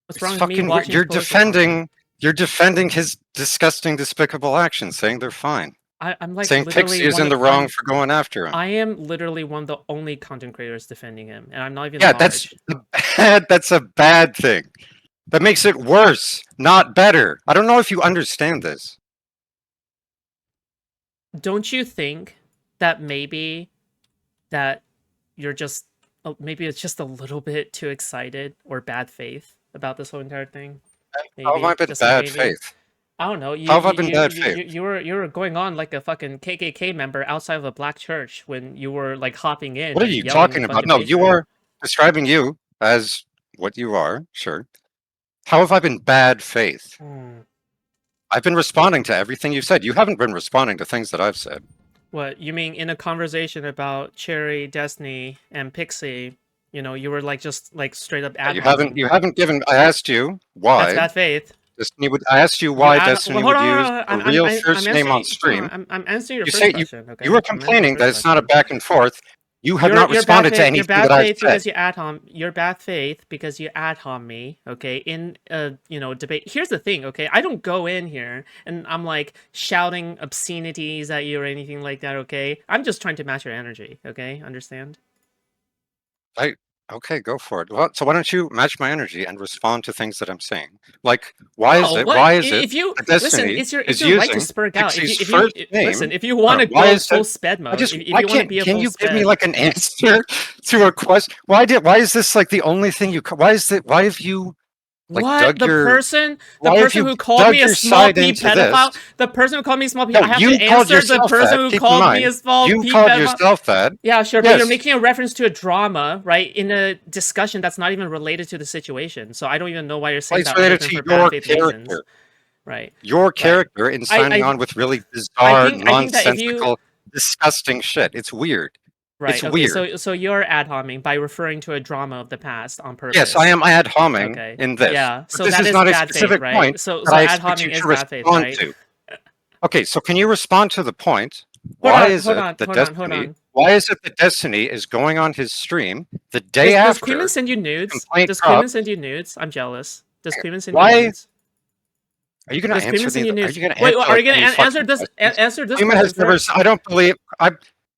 Speaker 2: What's
Speaker 6: It's
Speaker 2: wrong with me
Speaker 6: fucking weird.
Speaker 2: watching his political content?
Speaker 6: You're defending his disgusting, despicable actions, saying they're fine.
Speaker 2: I'm like
Speaker 6: Saying
Speaker 2: literally
Speaker 6: Pixie is
Speaker 2: one
Speaker 6: in the
Speaker 2: of
Speaker 6: wrong for going after him.
Speaker 2: I am literally one of the only content creators defending him, and I'm not even
Speaker 6: Yeah,
Speaker 2: large.
Speaker 6: that's a bad thing. That makes it worse, not better. I don't know if you understand this.
Speaker 2: Don't you think that maybe that you're just maybe it's just a little bit too excited or bad faith about this whole entire thing?
Speaker 6: How have I
Speaker 2: Maybe,
Speaker 6: been
Speaker 2: just
Speaker 6: bad
Speaker 2: maybe.
Speaker 6: faith?
Speaker 2: I don't know.
Speaker 6: How have I been bad faith?
Speaker 2: You were going on like a fucking KKK member outside of a black church when you were like hopping in.
Speaker 6: What are
Speaker 2: and
Speaker 6: you
Speaker 2: yelling
Speaker 6: talking
Speaker 2: a bunch
Speaker 6: about?
Speaker 2: of
Speaker 6: No, you
Speaker 2: hatred.
Speaker 6: are describing you as what you are, sure. How have I been bad faith?
Speaker 2: Hmm.
Speaker 6: I've been responding to everything you've said. You haven't been responding to things that I've said.
Speaker 2: What you mean in a conversation about Cherry, Destiny, and Pixie? You were like just like straight up ad homing.
Speaker 6: You haven't given, I asked you
Speaker 2: That's
Speaker 6: why
Speaker 2: bad faith.
Speaker 6: I asked you
Speaker 2: You
Speaker 6: why
Speaker 2: ad.
Speaker 6: Destiny
Speaker 2: Well, hold
Speaker 6: would
Speaker 2: on.
Speaker 6: use
Speaker 2: Hold on.
Speaker 6: a real
Speaker 2: I'm
Speaker 6: first name on
Speaker 2: answering. Hold
Speaker 6: stream.
Speaker 2: on. I'm answering your
Speaker 6: You
Speaker 2: first
Speaker 6: say
Speaker 2: question. Okay.
Speaker 6: you were
Speaker 2: I'm answering your
Speaker 6: complaining that
Speaker 2: first
Speaker 6: it's not a
Speaker 2: question.
Speaker 6: back and forth. You have not responded to
Speaker 2: You're
Speaker 6: anything
Speaker 2: bad
Speaker 6: that I've
Speaker 2: faith
Speaker 6: said.
Speaker 2: because you ad hom. You're bad faith because you ad hom me. Okay, in a debate. Here's the thing. Okay, I don't go in here and I'm like shouting obscenities at you or anything like that. Okay, I'm just trying to match your energy. Okay, understand?
Speaker 6: Okay, go for it. Well, so why don't you match my energy and respond to things that I'm saying? Like, why is
Speaker 2: Oh,
Speaker 6: it?
Speaker 2: what?
Speaker 6: Why is it
Speaker 2: If you
Speaker 6: that
Speaker 2: listen,
Speaker 6: Destiny
Speaker 2: it's
Speaker 6: is
Speaker 2: your right to
Speaker 6: using
Speaker 2: spurg out.
Speaker 6: Pixie's first
Speaker 2: Listen,
Speaker 6: name?
Speaker 2: if you want to
Speaker 6: Why
Speaker 2: go
Speaker 6: is
Speaker 2: full
Speaker 6: that?
Speaker 2: sped mode, if
Speaker 6: Why
Speaker 2: you want to
Speaker 6: can't
Speaker 2: be a
Speaker 6: can
Speaker 2: full
Speaker 6: you give me
Speaker 2: sped,
Speaker 6: like an answer to a question? Why is this like the only thing you? Why have you like
Speaker 2: what
Speaker 6: dug your?
Speaker 2: the
Speaker 6: Why have
Speaker 2: person
Speaker 6: you
Speaker 2: who called
Speaker 6: dug
Speaker 2: me a
Speaker 6: your
Speaker 2: small
Speaker 6: side
Speaker 2: p
Speaker 6: into this?
Speaker 2: pedophile, the person who called me a small p,
Speaker 6: No,
Speaker 2: I have to
Speaker 6: you called
Speaker 2: answer the
Speaker 6: yourself
Speaker 2: person
Speaker 6: that.
Speaker 2: who
Speaker 6: Keep in
Speaker 2: called me a
Speaker 6: mind,
Speaker 2: small
Speaker 6: you
Speaker 2: p
Speaker 6: called
Speaker 2: pedophile.
Speaker 6: yourself that.
Speaker 2: Yeah, sure, but
Speaker 6: Yes.
Speaker 2: you're making a reference to a drama, right? In a discussion that's not even related to the situation. So I don't even know why you're saying
Speaker 6: It's
Speaker 2: that other
Speaker 6: related
Speaker 2: than
Speaker 6: to
Speaker 2: for bad
Speaker 6: your
Speaker 2: faith reasons.
Speaker 6: character.
Speaker 2: Right.
Speaker 6: Your
Speaker 2: Right.
Speaker 6: character in signing on with really bizarre,
Speaker 2: I think that if you
Speaker 6: nonsensical, disgusting shit. It's weird. It's
Speaker 2: Right. Okay.
Speaker 6: weird.
Speaker 2: So you're ad homing by referring to a drama of the past on
Speaker 6: Yes, I
Speaker 2: purpose.
Speaker 6: am ad homing
Speaker 2: Okay.
Speaker 6: in this.
Speaker 2: Yeah.
Speaker 6: But
Speaker 2: So
Speaker 6: this
Speaker 2: that
Speaker 6: is
Speaker 2: is
Speaker 6: not a
Speaker 2: bad faith,
Speaker 6: specific point
Speaker 2: right? So
Speaker 6: that I
Speaker 2: ad
Speaker 6: expect you
Speaker 2: homing is
Speaker 6: to
Speaker 2: bad faith,
Speaker 6: respond
Speaker 2: right?
Speaker 6: to. Okay, so can you respond to the point?
Speaker 2: Hold
Speaker 6: Why
Speaker 2: on.
Speaker 6: is
Speaker 2: Hold
Speaker 6: it
Speaker 2: on.
Speaker 6: that
Speaker 2: Hold on. Hold
Speaker 6: Destiny?
Speaker 2: on.
Speaker 6: Why is it that Destiny is going on his stream the day
Speaker 2: Does Queeman
Speaker 6: after
Speaker 2: send you
Speaker 6: the
Speaker 2: nudes?
Speaker 6: complaint
Speaker 2: Does Queeman
Speaker 6: dropped?
Speaker 2: send you nudes? I'm jealous. Does Queeman send you
Speaker 6: Why
Speaker 2: nudes?
Speaker 6: are you going
Speaker 2: Does
Speaker 6: to answer
Speaker 2: Queeman send you
Speaker 6: Are
Speaker 2: nudes?
Speaker 6: you going to
Speaker 2: Wait.
Speaker 6: answer
Speaker 2: Are
Speaker 6: like
Speaker 2: you gonna
Speaker 6: any
Speaker 2: answer
Speaker 6: fucking
Speaker 2: this?
Speaker 6: questions?
Speaker 2: Answer this
Speaker 6: Queeman
Speaker 2: question
Speaker 6: has never.
Speaker 2: first.
Speaker 6: I don't believe.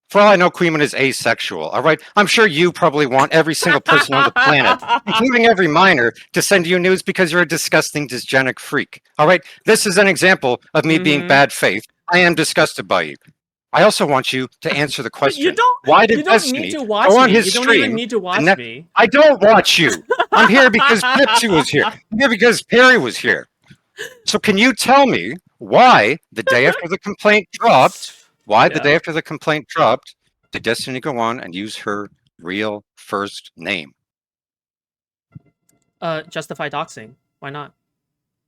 Speaker 6: For all I know, Queeman is asexual. All right, I'm sure you probably want every single person on the planet, including every minor, to send you news because you're a disgusting, dysgenic freak. All right, this is an example of me being bad faith. I am disgusted by you. I also want you to answer the question: why did
Speaker 2: You don't need
Speaker 6: Destiny
Speaker 2: to
Speaker 6: go
Speaker 2: watch
Speaker 6: on
Speaker 2: me.
Speaker 6: his
Speaker 2: You don't even
Speaker 6: stream?
Speaker 2: need to watch me.
Speaker 6: I don't watch you. I'm here because Pepsi was here. I'm here because Perry was here. So can you tell me why the day after the complaint dropped, the day
Speaker 2: Yeah.
Speaker 6: after the complaint dropped, did Destiny go on and use her real first name?
Speaker 2: Justify doxing. Why not?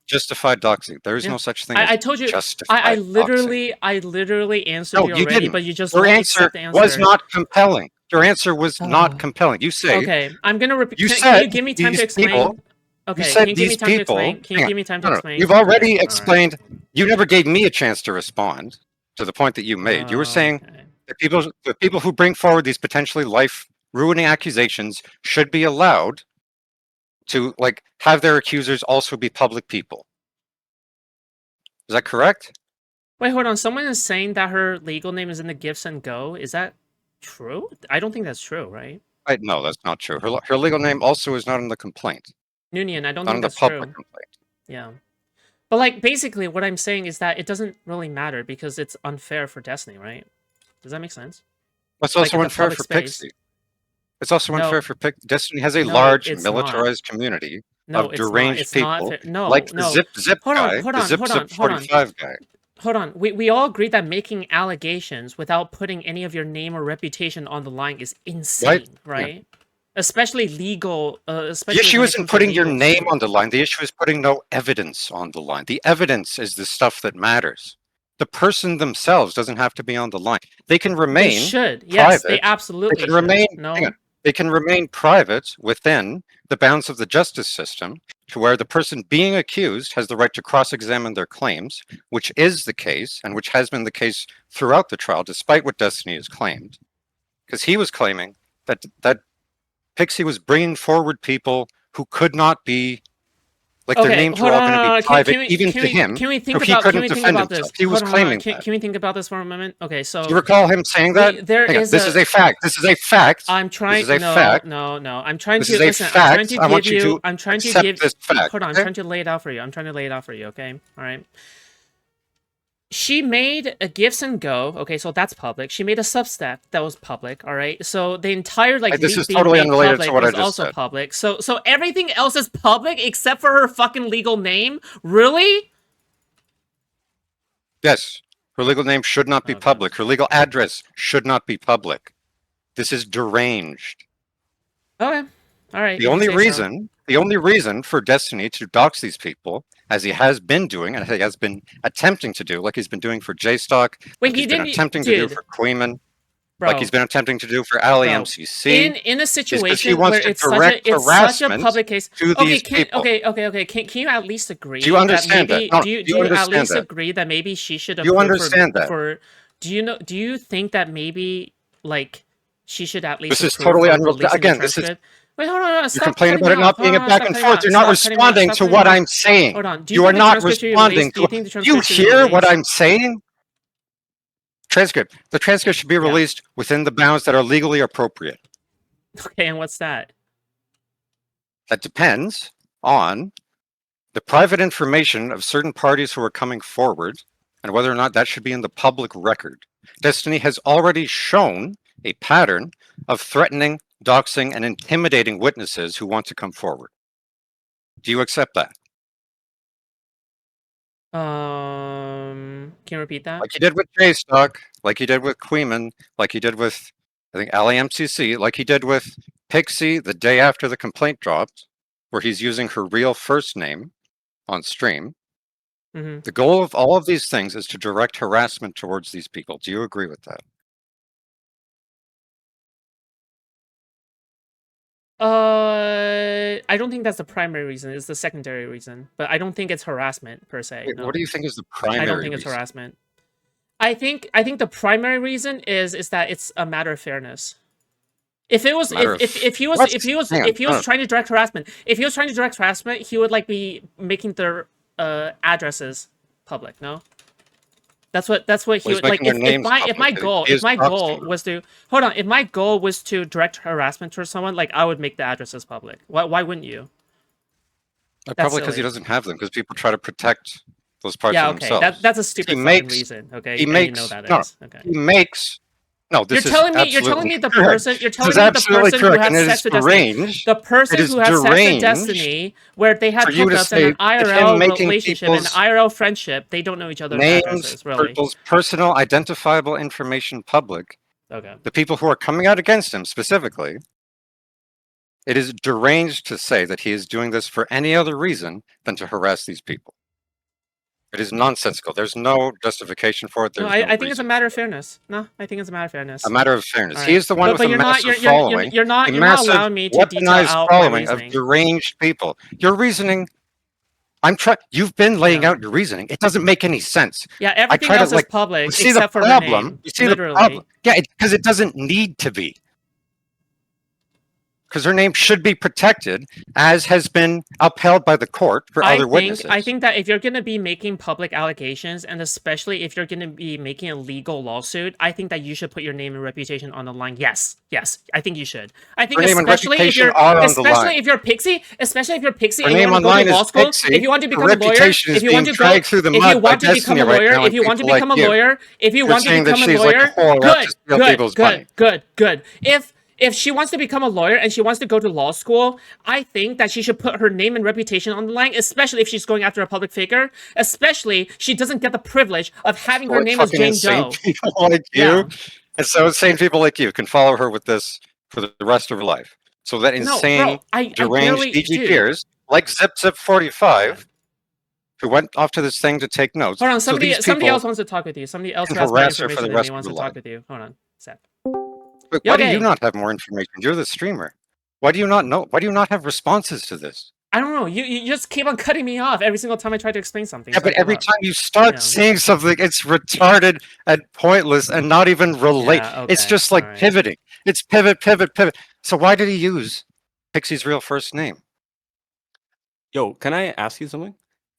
Speaker 6: Justified doxing. There is
Speaker 2: Yeah.
Speaker 6: no such thing as
Speaker 2: I told you.
Speaker 6: justified doxing.
Speaker 2: I literally answered
Speaker 6: No,
Speaker 2: you
Speaker 6: you
Speaker 2: already,
Speaker 6: didn't.
Speaker 2: but you just
Speaker 6: Your
Speaker 2: won't
Speaker 6: answer
Speaker 2: accept the
Speaker 6: was
Speaker 2: answer.
Speaker 6: not compelling. Your answer was not compelling. You say
Speaker 2: Okay, I'm gonna repeat.
Speaker 6: you
Speaker 2: Can
Speaker 6: said
Speaker 2: you give me time
Speaker 6: these
Speaker 2: to explain?
Speaker 6: people.
Speaker 2: Okay,
Speaker 6: You
Speaker 2: can
Speaker 6: said
Speaker 2: you give me
Speaker 6: these
Speaker 2: time to
Speaker 6: people.
Speaker 2: explain? Can you
Speaker 6: Hang on.
Speaker 2: give me time to
Speaker 6: No, no.
Speaker 2: explain?
Speaker 6: You've already
Speaker 2: Okay, all right.
Speaker 6: explained. You never gave me a chance to respond to the point that you made. You were saying
Speaker 2: Okay.
Speaker 6: the people who bring forward these potentially life ruining accusations should be allowed to like have their accusers also be public people. Is that correct?
Speaker 2: Wait, hold on. Someone is saying that her legal name is in the gifts and go. Is that true? I don't think that's true, right?
Speaker 6: No, that's not true. Her legal name also is not in the complaint.
Speaker 2: Noonian, I don't
Speaker 6: Not
Speaker 2: think
Speaker 6: in the
Speaker 2: that's
Speaker 6: public
Speaker 2: true.
Speaker 6: complaint.
Speaker 2: Yeah. But like basically what I'm saying is that it doesn't really matter because it's unfair for Destiny, right? Does that make sense?
Speaker 6: It's
Speaker 2: Like,
Speaker 6: also
Speaker 2: in the
Speaker 6: unfair
Speaker 2: public
Speaker 6: for
Speaker 2: space.
Speaker 6: Pixie. It's also
Speaker 2: No.
Speaker 6: unfair for Destiny has a
Speaker 2: No,
Speaker 6: large
Speaker 2: it's not.
Speaker 6: militarized community
Speaker 2: No,
Speaker 6: of
Speaker 2: it's not.
Speaker 6: deranged
Speaker 2: It's not
Speaker 6: people,
Speaker 2: fair. No,
Speaker 6: like the
Speaker 2: no.
Speaker 6: Zip
Speaker 2: Hold on,
Speaker 6: guy,
Speaker 2: hold
Speaker 6: the
Speaker 2: on,
Speaker 6: Zip
Speaker 2: hold on,
Speaker 6: Zip
Speaker 2: hold on.
Speaker 6: 45 guy.
Speaker 2: Hold on. We all agree that making allegations without putting any of your name or reputation on the line is insane, right? Especially legal. Especially
Speaker 6: The issue
Speaker 2: when it
Speaker 6: isn't
Speaker 2: comes to
Speaker 6: putting your
Speaker 2: legal
Speaker 6: name
Speaker 2: suit.
Speaker 6: on the line. The issue is putting no evidence on the line. The evidence is the stuff that matters. The person themselves doesn't have to be on the line. They can
Speaker 2: They
Speaker 6: remain
Speaker 2: should. Yes,
Speaker 6: private.
Speaker 2: they absolutely
Speaker 6: They can
Speaker 2: should.
Speaker 6: remain.
Speaker 2: No.
Speaker 6: Hang on. They can remain private within the bounds of the justice system, to where the person being accused has the right to cross-examine their claims, which is the case, and which has been the case throughout the trial, despite what Destiny has claimed, because he was claiming that Pixie was bringing forward people who could not be, like, their
Speaker 2: Okay,
Speaker 6: names
Speaker 2: hold
Speaker 6: were all
Speaker 2: on.
Speaker 6: going to be private, even to him.
Speaker 2: Can we
Speaker 6: So
Speaker 2: think
Speaker 6: he
Speaker 2: about? Can
Speaker 6: couldn't
Speaker 2: we think
Speaker 6: defend
Speaker 2: about this?
Speaker 6: himself. He was
Speaker 2: Hold on, hold on.
Speaker 6: claiming
Speaker 2: Can we think about this for a moment? Okay, so
Speaker 6: Do you recall him saying that?
Speaker 2: there
Speaker 6: Hang on,
Speaker 2: is
Speaker 6: this is a fact. This is a fact.
Speaker 2: I'm trying.
Speaker 6: This is a
Speaker 2: No,
Speaker 6: fact.
Speaker 2: no, no. I'm trying
Speaker 6: This
Speaker 2: to
Speaker 6: is a
Speaker 2: listen. I'm trying
Speaker 6: fact.
Speaker 2: to
Speaker 6: I want
Speaker 2: give
Speaker 6: you
Speaker 2: you.
Speaker 6: to
Speaker 2: I'm trying to
Speaker 6: accept
Speaker 2: give.
Speaker 6: this fact.
Speaker 2: Hold on. I'm
Speaker 6: okay?
Speaker 2: trying to lay it out for you. I'm trying to lay it out for you. Okay. All right. She made a gifts and go. Okay, so that's public. She made a Substack that was public. All right. So the entire like
Speaker 6: This
Speaker 2: leak
Speaker 6: is
Speaker 2: being
Speaker 6: totally
Speaker 2: made
Speaker 6: unrelated
Speaker 2: public
Speaker 6: to what I
Speaker 2: was
Speaker 6: just
Speaker 2: also
Speaker 6: said.
Speaker 2: public. So everything else is public except for her fucking legal name. Really?
Speaker 6: Yes. Her legal name should not be
Speaker 2: Okay.
Speaker 6: public. Her legal address should not be public. This is deranged.
Speaker 2: Okay. All right.
Speaker 6: The only reason for Destiny to dox these people, as he has been doing, and he has been attempting to do, like he's been doing for Jstlk,
Speaker 2: Wait,
Speaker 6: like
Speaker 2: he
Speaker 6: he's been
Speaker 2: didn't.
Speaker 6: attempting to do
Speaker 2: Dude,
Speaker 6: for Queeman,
Speaker 2: bro.
Speaker 6: like he's been attempting to do for Ali
Speaker 2: Bro,
Speaker 6: MCC,
Speaker 2: in a
Speaker 6: is because he
Speaker 2: situation
Speaker 6: wants
Speaker 2: where
Speaker 6: to
Speaker 2: it's such
Speaker 6: direct
Speaker 2: a
Speaker 6: harassment
Speaker 2: public case.
Speaker 6: to
Speaker 2: Okay,
Speaker 6: these people.
Speaker 2: okay. Can you at least agree
Speaker 6: Do you understand
Speaker 2: that maybe
Speaker 6: that? No,
Speaker 2: do you
Speaker 6: do you
Speaker 2: at
Speaker 6: understand
Speaker 2: least
Speaker 6: that?
Speaker 2: agree that maybe she should
Speaker 6: Do you
Speaker 2: approve
Speaker 6: understand that?
Speaker 2: for do you think that maybe like she should at least
Speaker 6: This is
Speaker 2: approve
Speaker 6: totally
Speaker 2: for
Speaker 6: unreal.
Speaker 2: releasing
Speaker 6: Again,
Speaker 2: the
Speaker 6: this is
Speaker 2: transcript? Wait, hold on,
Speaker 6: you
Speaker 2: stop
Speaker 6: complain
Speaker 2: cutting
Speaker 6: about it
Speaker 2: me off.
Speaker 6: not being a
Speaker 2: Hold on,
Speaker 6: back
Speaker 2: stop
Speaker 6: and
Speaker 2: cutting me
Speaker 6: forth.
Speaker 2: off.
Speaker 6: You're not
Speaker 2: Stop cutting me off.
Speaker 6: responding
Speaker 2: Stop
Speaker 6: to
Speaker 2: cutting me
Speaker 6: what
Speaker 2: off.
Speaker 6: I'm saying.
Speaker 2: Hold on. Do
Speaker 6: You
Speaker 2: you
Speaker 6: are
Speaker 2: think the
Speaker 6: not
Speaker 2: transcript should be
Speaker 6: responding
Speaker 2: released? Do you
Speaker 6: to.
Speaker 2: think the
Speaker 6: You
Speaker 2: transcript should be
Speaker 6: hear what
Speaker 2: released?
Speaker 6: I'm saying? Transcript. The transcript should be released within the bounds that are legally appropriate.
Speaker 2: Okay, and what's that?
Speaker 6: That depends on the private information of certain parties who are coming forward and whether or not that should be in the public record. Destiny has already shown a pattern of threatening, doxing, and intimidating witnesses who want to come forward. Do you accept that?
Speaker 2: Can you repeat that?
Speaker 6: Like he did with Jstlk, like he did with Queeman, like he did with, I think, Ali MCC, like he did with Pixie the day after the complaint dropped, where he's using her real first name on stream.
Speaker 2: Mm-hmm.
Speaker 6: The goal of all of these things is to direct harassment towards these people. Do you agree with that?
Speaker 2: I don't think that's the primary reason. It's the secondary reason, but I don't think it's harassment per se.
Speaker 6: Wait,
Speaker 2: No.
Speaker 6: what do you think is the primary
Speaker 2: I don't think it's
Speaker 6: reason?
Speaker 2: harassment. I think the primary reason is that it's a matter of fairness. If it was if he was
Speaker 6: What?
Speaker 2: if he was
Speaker 6: Hang on,
Speaker 2: if he was trying to direct harassment, he would like be making their addresses public. No, that's what he
Speaker 6: Well, he's
Speaker 2: would like.
Speaker 6: making their names
Speaker 2: If my
Speaker 6: public.
Speaker 2: goal
Speaker 6: He is doxing
Speaker 2: was to hold on, if my goal was to direct harassment towards someone, like I would make the addresses public. Why wouldn't you?
Speaker 6: Probably because he
Speaker 2: silly.
Speaker 6: doesn't have them, because people try to protect those parts
Speaker 2: Yeah,
Speaker 6: of
Speaker 2: okay,
Speaker 6: themselves.
Speaker 2: that's a stupid
Speaker 6: He
Speaker 2: fucking
Speaker 6: makes-
Speaker 2: reason. Okay,
Speaker 6: he
Speaker 2: and
Speaker 6: makes
Speaker 2: you know that
Speaker 6: no,
Speaker 2: is. Okay.
Speaker 6: He makes no. This
Speaker 2: You're telling
Speaker 6: is
Speaker 2: me the
Speaker 6: correct.
Speaker 2: person you're
Speaker 6: This
Speaker 2: telling
Speaker 6: is
Speaker 2: me the
Speaker 6: absolutely
Speaker 2: person who
Speaker 6: correct,
Speaker 2: had
Speaker 6: and it
Speaker 2: sex
Speaker 6: is
Speaker 2: with Destiny,
Speaker 6: deranged.
Speaker 2: the person
Speaker 6: It is
Speaker 2: who had sex with
Speaker 6: deranged
Speaker 2: Destiny, where they had
Speaker 6: for you to
Speaker 2: hookups and an
Speaker 6: say if him
Speaker 2: IRL
Speaker 6: making
Speaker 2: relationship and
Speaker 6: people's
Speaker 2: IRL friendship, they don't know each other's
Speaker 6: names,
Speaker 2: addresses, really.
Speaker 6: people's personal identifiable information public,
Speaker 2: Okay.
Speaker 6: the people who are coming out against him specifically, it is deranged to say that he is doing this for any other reason than to harass these people. It is nonsensical. There's no justification for it.
Speaker 2: No,
Speaker 6: There's no
Speaker 2: I think it's a
Speaker 6: reason
Speaker 2: matter of
Speaker 6: for it.
Speaker 2: fairness. No, I think it's a matter of fairness.
Speaker 6: A matter of fairness.
Speaker 2: All
Speaker 6: He
Speaker 2: right.
Speaker 6: is the one with
Speaker 2: but
Speaker 6: a
Speaker 2: you're not
Speaker 6: massive
Speaker 2: you're
Speaker 6: following.
Speaker 2: you're not
Speaker 6: a
Speaker 2: you're not
Speaker 6: massive
Speaker 2: allowing me to detail
Speaker 6: weaponized
Speaker 2: out my
Speaker 6: following of
Speaker 2: reasoning.
Speaker 6: deranged people. Your reasoning. You've been laying
Speaker 2: Yeah.
Speaker 6: out your reasoning. It doesn't make any sense.
Speaker 2: Yeah, everything
Speaker 6: try to,
Speaker 2: else is
Speaker 6: like,
Speaker 2: public
Speaker 6: You see
Speaker 2: except
Speaker 6: the
Speaker 2: for her
Speaker 6: problem.
Speaker 2: name.
Speaker 6: You see
Speaker 2: Literally.
Speaker 6: the problem. Yeah, because it doesn't need to be. because her name should be protected, as has been upheld by the court for other witnesses.
Speaker 2: I think that if you're going to be making public allegations, and especially if you're going to be making a legal lawsuit, I think that you should put your name and reputation on the line. Yes, I think you should. I think
Speaker 6: Her name and
Speaker 2: especially if
Speaker 6: reputation
Speaker 2: you're
Speaker 6: are on the line.
Speaker 2: if you're Pixie, especially if you're Pixie
Speaker 6: Her
Speaker 2: and you
Speaker 6: name
Speaker 2: want to go
Speaker 6: online
Speaker 2: to
Speaker 6: is
Speaker 2: law school,
Speaker 6: Pixie.
Speaker 2: if you want to
Speaker 6: Her
Speaker 2: become a lawyer,
Speaker 6: reputation is
Speaker 2: if you want
Speaker 6: being
Speaker 2: to go,
Speaker 6: dragged through the
Speaker 2: if you
Speaker 6: mud by
Speaker 2: want to become a
Speaker 6: Destiny right
Speaker 2: lawyer,
Speaker 6: now
Speaker 2: if you
Speaker 6: and
Speaker 2: want to
Speaker 6: people like
Speaker 2: become a
Speaker 6: you.
Speaker 2: lawyer, if you
Speaker 6: You're
Speaker 2: want to
Speaker 6: saying that
Speaker 2: become a
Speaker 6: she's like a
Speaker 2: lawyer,
Speaker 6: whore out to steal people's money.
Speaker 2: good. If she wants to become a lawyer and she wants to go to law school, I think that she should put her name and reputation on the line, especially if she's going after a public figure. Especially, she doesn't get the privilege of having her
Speaker 6: Like
Speaker 2: name as
Speaker 6: fucking
Speaker 2: Jane
Speaker 6: insane
Speaker 2: Doe.
Speaker 6: people like you.
Speaker 2: Yeah.
Speaker 6: And so insane people like you can follow her with this for the rest of her life. So that insane,
Speaker 2: No, bro, I
Speaker 6: deranged
Speaker 2: barely,
Speaker 6: DG
Speaker 2: dude.
Speaker 6: peers like Zip45, who went off to this thing to take notes.
Speaker 2: Hold on,
Speaker 6: So these
Speaker 2: somebody
Speaker 6: people
Speaker 2: else wants to talk with you. Somebody else
Speaker 6: can
Speaker 2: who has more
Speaker 6: harass her for
Speaker 2: information
Speaker 6: the
Speaker 2: than
Speaker 6: rest
Speaker 2: me
Speaker 6: of
Speaker 2: wants
Speaker 6: her
Speaker 2: to talk
Speaker 6: life.
Speaker 2: with you. Hold on, Seth.
Speaker 6: But why do
Speaker 2: Okay.
Speaker 6: you not have more information? You're the streamer. Why do you not know? Why do you not have responses to this?
Speaker 2: I don't know. You just keep on cutting me off every single time I try to explain something.
Speaker 6: Yeah,
Speaker 2: so
Speaker 6: but
Speaker 2: hold
Speaker 6: every
Speaker 2: up.
Speaker 6: time you start
Speaker 2: Yeah.
Speaker 6: saying something, it's retarded and pointless and not even relate.
Speaker 2: Yeah,
Speaker 6: It's
Speaker 2: okay,
Speaker 6: just like
Speaker 2: alright.
Speaker 6: pivoting. It's pivot. So why did he use Pixie's real first name?
Speaker 3: Yo, can I ask you something?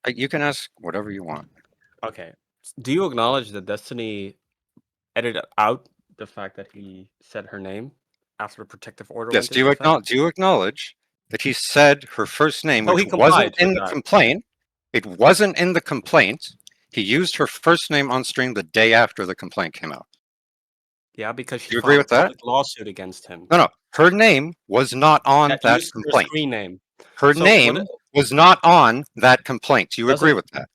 Speaker 6: You can ask whatever you want.
Speaker 3: Okay. Do you acknowledge that Destiny edited out the fact that he said her name after the protective order?
Speaker 6: Yes.
Speaker 3: went
Speaker 6: Do you
Speaker 3: into effect?
Speaker 6: Do you acknowledge that he said her first name,
Speaker 3: Oh,
Speaker 6: which
Speaker 3: he complied
Speaker 6: wasn't in
Speaker 3: with
Speaker 6: the
Speaker 3: that.
Speaker 6: complaint? It wasn't in the complaint. He used her first name on stream the day after the complaint came out.
Speaker 3: Yeah, because she
Speaker 6: You agree
Speaker 3: filed
Speaker 6: with
Speaker 3: a
Speaker 6: that?
Speaker 3: public lawsuit against him.
Speaker 6: No. Her name was not on
Speaker 3: That
Speaker 6: that
Speaker 3: used her
Speaker 6: complaint.
Speaker 3: screen name.
Speaker 6: Her
Speaker 3: So
Speaker 6: name
Speaker 3: what-
Speaker 6: was not on that complaint. Do you agree
Speaker 3: Doesn't-
Speaker 6: with that?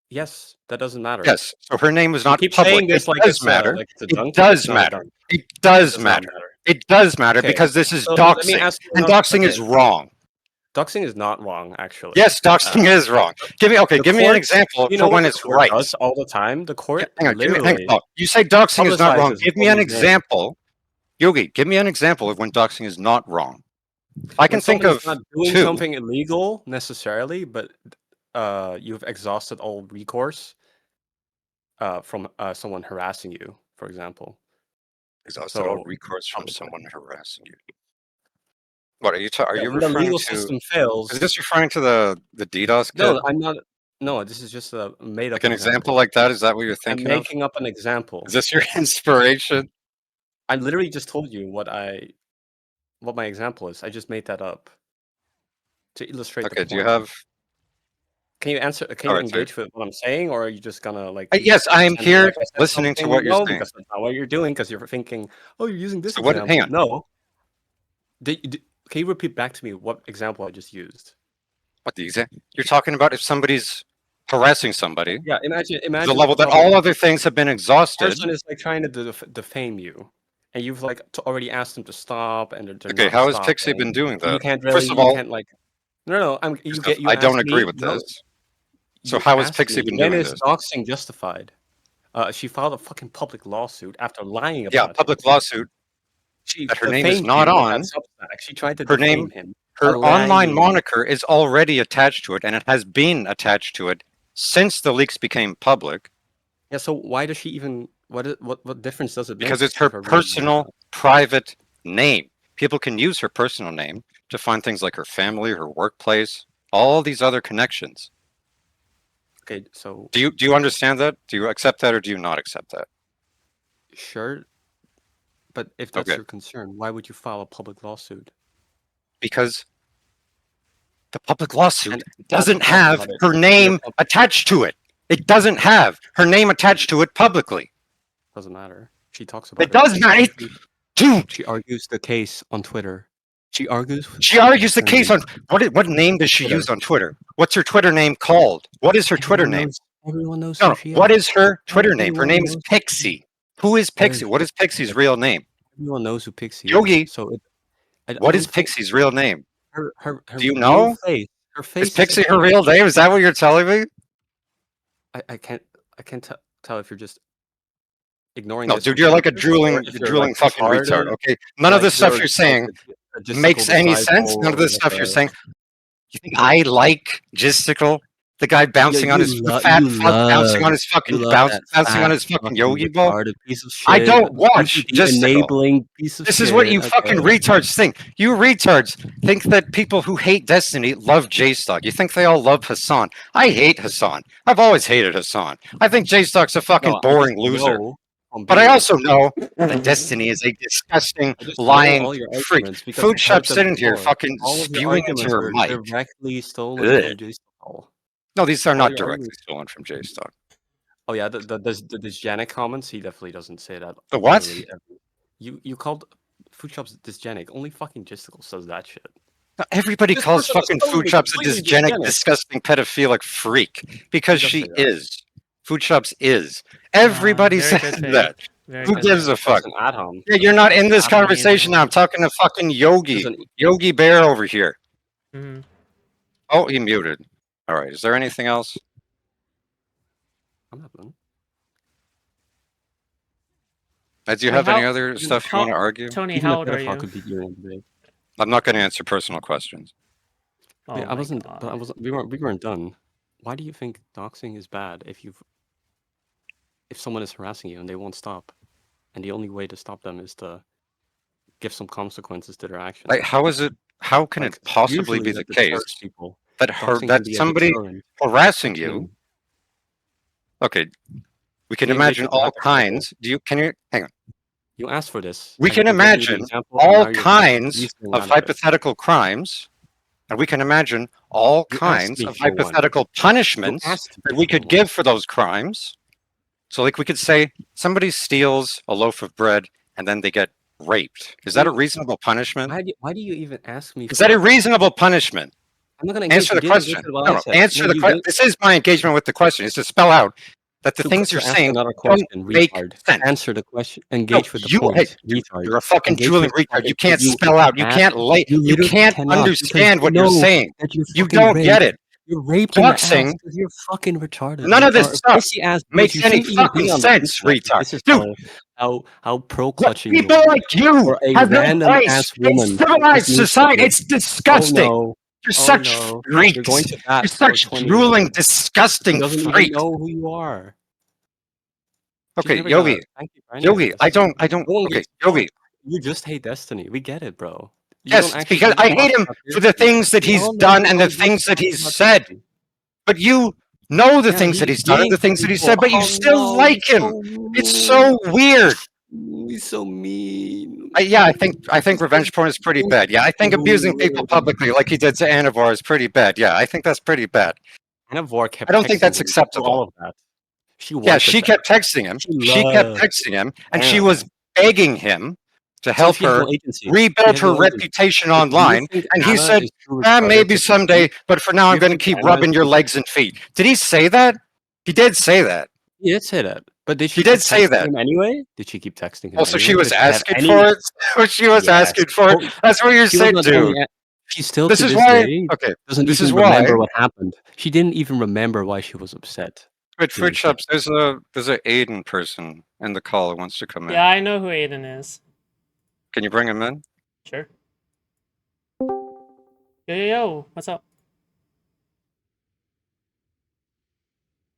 Speaker 3: Yes, that doesn't matter.
Speaker 6: Yes. So her name was
Speaker 3: You
Speaker 6: not
Speaker 3: keep
Speaker 6: public.
Speaker 3: saying this
Speaker 6: It
Speaker 3: like
Speaker 6: does
Speaker 3: it's
Speaker 6: matter.
Speaker 3: like it's a
Speaker 6: It
Speaker 3: dunk.
Speaker 6: does
Speaker 3: It's not a
Speaker 6: matter.
Speaker 3: dunk.
Speaker 6: It
Speaker 3: It
Speaker 6: does
Speaker 3: does not
Speaker 6: matter.
Speaker 3: matter.
Speaker 6: It does matter
Speaker 3: Okay,
Speaker 6: because this is
Speaker 3: so let me
Speaker 6: doxing,
Speaker 3: ask you
Speaker 6: and
Speaker 3: another-
Speaker 6: doxing is
Speaker 3: okay.
Speaker 6: wrong.
Speaker 3: Doxing is not wrong, actually.
Speaker 6: Yes, doxing is wrong. Give me
Speaker 3: The
Speaker 6: me an
Speaker 3: court-
Speaker 6: example
Speaker 3: you
Speaker 6: for
Speaker 3: know
Speaker 6: when
Speaker 3: what
Speaker 6: it's
Speaker 3: the court
Speaker 6: right.
Speaker 3: does all the time. The court
Speaker 6: Hang on,
Speaker 3: literally.
Speaker 6: You say doxing is not wrong.
Speaker 3: publicizes
Speaker 6: Give me an
Speaker 3: all these names.
Speaker 6: example, Yogi. Give me an example of when doxing is not wrong. I can
Speaker 3: When
Speaker 6: think
Speaker 3: someone
Speaker 6: of
Speaker 3: is not doing
Speaker 6: two.
Speaker 3: something illegal necessarily, but you've exhausted all recourse from someone harassing you, for example.
Speaker 6: Exhausted all
Speaker 3: So,
Speaker 6: recourse from
Speaker 3: publicly.
Speaker 6: someone harassing you. What are you? Are
Speaker 3: Yeah,
Speaker 6: you
Speaker 3: when the
Speaker 6: referring
Speaker 3: legal
Speaker 6: to?
Speaker 3: system fails?
Speaker 6: Is this referring to the DDoS kid?
Speaker 3: No, I'm not. No, this is just a made up
Speaker 6: Like an example like that? Is that what you're
Speaker 3: I'm
Speaker 6: thinking of?
Speaker 3: making up an example.
Speaker 6: Is this your inspiration?
Speaker 3: I literally just told you what my example is. I just made that up to illustrate. the
Speaker 6: Okay. Do you
Speaker 3: point.
Speaker 6: have?
Speaker 3: Can you answer? Can you
Speaker 6: Alright, so-
Speaker 3: engage with what I'm saying, or are you just gonna like?
Speaker 6: Yes, I am
Speaker 3: pretend
Speaker 6: here
Speaker 3: like I said
Speaker 6: listening to
Speaker 3: something?
Speaker 6: what you're
Speaker 3: No,
Speaker 6: saying.
Speaker 3: because that's not what you're doing. Because you're thinking, oh, you're using this
Speaker 6: So what-
Speaker 3: example.
Speaker 6: hang on.
Speaker 3: No. Can you repeat back to me what example I just used?
Speaker 6: What the example? You're talking about if somebody's harassing somebody,
Speaker 3: Yeah, imagine
Speaker 6: the level that all other things have been exhausted.
Speaker 3: person is like trying to defame you, and you've like already asked them to stop, and they're
Speaker 6: Okay,
Speaker 3: not
Speaker 6: how has Pixie
Speaker 3: stopping.
Speaker 6: been doing
Speaker 3: You
Speaker 6: that?
Speaker 3: can't really.
Speaker 6: First of all,
Speaker 3: you can't like. No. You
Speaker 6: I don't
Speaker 3: asked
Speaker 6: agree
Speaker 3: me-
Speaker 6: with
Speaker 3: no,
Speaker 6: this. So
Speaker 3: you
Speaker 6: how has
Speaker 3: asked
Speaker 6: Pixie
Speaker 3: me,
Speaker 6: been
Speaker 3: when
Speaker 6: doing
Speaker 3: is
Speaker 6: this?
Speaker 3: doxing justified? She filed a fucking public lawsuit after lying about
Speaker 6: Yeah,
Speaker 3: it.
Speaker 6: public lawsuit.
Speaker 3: She
Speaker 6: that her name is
Speaker 3: defamed
Speaker 6: not
Speaker 3: him
Speaker 6: on.
Speaker 3: at Substack. She tried to
Speaker 6: Her
Speaker 3: defame
Speaker 6: name-
Speaker 3: him.
Speaker 6: Her online
Speaker 3: lying.
Speaker 6: moniker is already attached to it, and it has been attached to it since the leaks became public.
Speaker 3: Yeah, so why does she even? What difference does it make?
Speaker 6: Because it's her
Speaker 3: if real name
Speaker 6: personal,
Speaker 3: is
Speaker 6: private name. People can use her personal name to find things like her family, her workplace, all these other connections.
Speaker 3: not? Okay, so
Speaker 6: Do you understand that? Do you accept that, or do you not accept that?
Speaker 3: sure, but if that's
Speaker 6: Okay.
Speaker 3: your concern, why would you file a public lawsuit?
Speaker 6: Because the public lawsuit
Speaker 3: And
Speaker 6: doesn't
Speaker 3: talk
Speaker 6: have
Speaker 3: about it.
Speaker 6: her name
Speaker 3: You're
Speaker 6: attached to it. It doesn't have her name attached to it publicly.
Speaker 3: Doesn't matter. She talks about
Speaker 6: It does
Speaker 3: She
Speaker 6: matter.
Speaker 3: argues-
Speaker 6: Dude,
Speaker 3: She argues the case on Twitter. She argues.
Speaker 6: she argues the
Speaker 3: her
Speaker 6: case
Speaker 3: name.
Speaker 6: on what name does she
Speaker 3: Twitter.
Speaker 6: use on Twitter? What's her Twitter name called? What is her Twitter
Speaker 3: Everyone
Speaker 6: name?
Speaker 3: knows- Everyone knows
Speaker 6: No,
Speaker 3: who she
Speaker 6: what
Speaker 3: is.
Speaker 6: is her Twitter name? Her
Speaker 3: Everyone
Speaker 6: name is
Speaker 3: knows-
Speaker 6: Pixie. Who is
Speaker 3: What is
Speaker 6: Pixie? What is Pixie's
Speaker 3: Pixie?
Speaker 6: real name?
Speaker 3: Everyone knows who Pixie
Speaker 6: Yogi,
Speaker 3: is. So I
Speaker 6: What
Speaker 3: don't
Speaker 6: is
Speaker 3: think
Speaker 6: Pixie's real name?
Speaker 3: Her
Speaker 6: Do you
Speaker 3: real
Speaker 6: know?
Speaker 3: Face, her face
Speaker 6: Is Pixie her real name? Is that what you're telling me?
Speaker 3: I can't tell if you're just ignoring.
Speaker 6: No,
Speaker 3: this
Speaker 6: dude,
Speaker 3: on
Speaker 6: you're like a
Speaker 3: purpose or
Speaker 6: drooling,
Speaker 3: if you're,
Speaker 6: drooling
Speaker 3: like,
Speaker 6: fucking
Speaker 3: retarded,
Speaker 6: retard. Okay, none of
Speaker 3: like
Speaker 6: this stuff
Speaker 3: you're
Speaker 6: you're saying
Speaker 3: a
Speaker 6: makes any sense.
Speaker 3: disciple
Speaker 6: None of this
Speaker 3: or
Speaker 6: stuff
Speaker 3: like
Speaker 6: you're
Speaker 3: a-
Speaker 6: saying. You think I like Jstlk? The guy bouncing on his fat fuck, bouncing on his fucking bouncing on his fucking yogi ball.
Speaker 3: Piece of shit.
Speaker 6: I don't watch Jstlk.
Speaker 3: enabling piece of
Speaker 6: This
Speaker 3: shit.
Speaker 6: is what you fucking retards think. You retards think that people who hate Destiny love Jstlk. You think they all love Hassan. I hate Hassan. I've always hated Hassan. I think Jstlk's a fucking boring loser. But I also know that Destiny is a disgusting, lying freak. Foodshops sitting here fucking spewing into her mic.
Speaker 3: Directly stolen from Jstlk.
Speaker 6: No, these are not directly stolen from Jstlk.
Speaker 3: Oh yeah, the dysgenic comments, he definitely doesn't say that.
Speaker 6: The what?
Speaker 3: You called Foodshops dysgenic. Only fucking Jstlk says that shit.
Speaker 6: Everybody calls fucking Foodshops a dysgenic, disgusting, pedophilic freak because she is. Foodshops is. Everybody says that. Who gives a fuck? Yeah, you're not in this conversation now. I'm talking to fucking Yogi. Yogi Bear over here. Oh, he muted. All right. Is there anything else?
Speaker 3: I'm not done.
Speaker 6: Do you have any other stuff you want to argue?
Speaker 2: Tony, how old are you?
Speaker 6: I'm not going to answer personal questions.
Speaker 2: Oh
Speaker 3: I wasn't. But I wasn't. We weren't done. Why do you think doxing is bad if someone is harassing you and they won't stop, and the only way to stop them is to give some consequences to their actions?
Speaker 6: Like, how is it? How can it possibly be the case that somebody harassing you? Okay, we can imagine all kinds. Can you hang on?
Speaker 3: You asked for this.
Speaker 6: We can imagine all kinds of hypothetical crimes, and we can imagine all kinds of hypothetical punishments that we could give for those crimes. So, like, we could say somebody steals a loaf of bread and then they get raped. Is that a reasonable punishment?
Speaker 3: Why do you even ask me?
Speaker 6: Is that a reasonable punishment?
Speaker 3: I'm not going to
Speaker 6: answer the question. No, answer the question. This is my engagement with the question. Is to spell out that the things you're saying don't make sense.
Speaker 3: Answer the question. Engage with the point.
Speaker 6: You're a fucking drooling retard. You can't spell out. You can't You can't understand what you're saying. You don't get it.
Speaker 3: You're raping
Speaker 6: Doxing.
Speaker 3: You're fucking retarded.
Speaker 6: None of this stuff makes any fucking sense, retard. Dude,
Speaker 3: how pro-clutching
Speaker 6: people like you have no place in civilized society. It's disgusting. You're such freaks. You're such drooling, disgusting freaks.
Speaker 3: Doesn't know who you are.
Speaker 6: Okay, Yogi. Yogi, I don't. Okay, Yogi.
Speaker 3: You just hate Destiny. We get it, bro.
Speaker 6: Yes, because I hate him for the things that he's done and the things that he's said. But you know the things that he's done and the things that he said, but you still like him. It's so weird.
Speaker 3: He's so mean.
Speaker 6: Yeah, I think revenge porn is pretty bad. Yeah, I think abusing people publicly like he did to Anivor is pretty bad. Yeah, I think that's pretty bad.
Speaker 3: Anivor kept.
Speaker 6: I don't think that's acceptable.
Speaker 3: All of that.
Speaker 6: She kept texting him. She kept texting him, and she was begging him to help her rebuild her reputation online. And he said, maybe someday, but for now I'm going to keep rubbing your legs and feet. Did he say that? He did say that.
Speaker 3: He did say that. But did she
Speaker 6: did say that
Speaker 3: him anyway? Did she keep texting him?
Speaker 6: Also, she was asking for it. She was asking for it. That's what you're saying, dude.
Speaker 3: She still.
Speaker 6: This is why. Okay.
Speaker 3: Doesn't even remember what happened. She didn't even remember why she was upset.
Speaker 6: But Foodshops, there's a Aiden person in the call who wants to come in.
Speaker 2: Yeah, I know who Aiden is.
Speaker 6: Can you bring him in?
Speaker 2: Sure. Yo, what's up?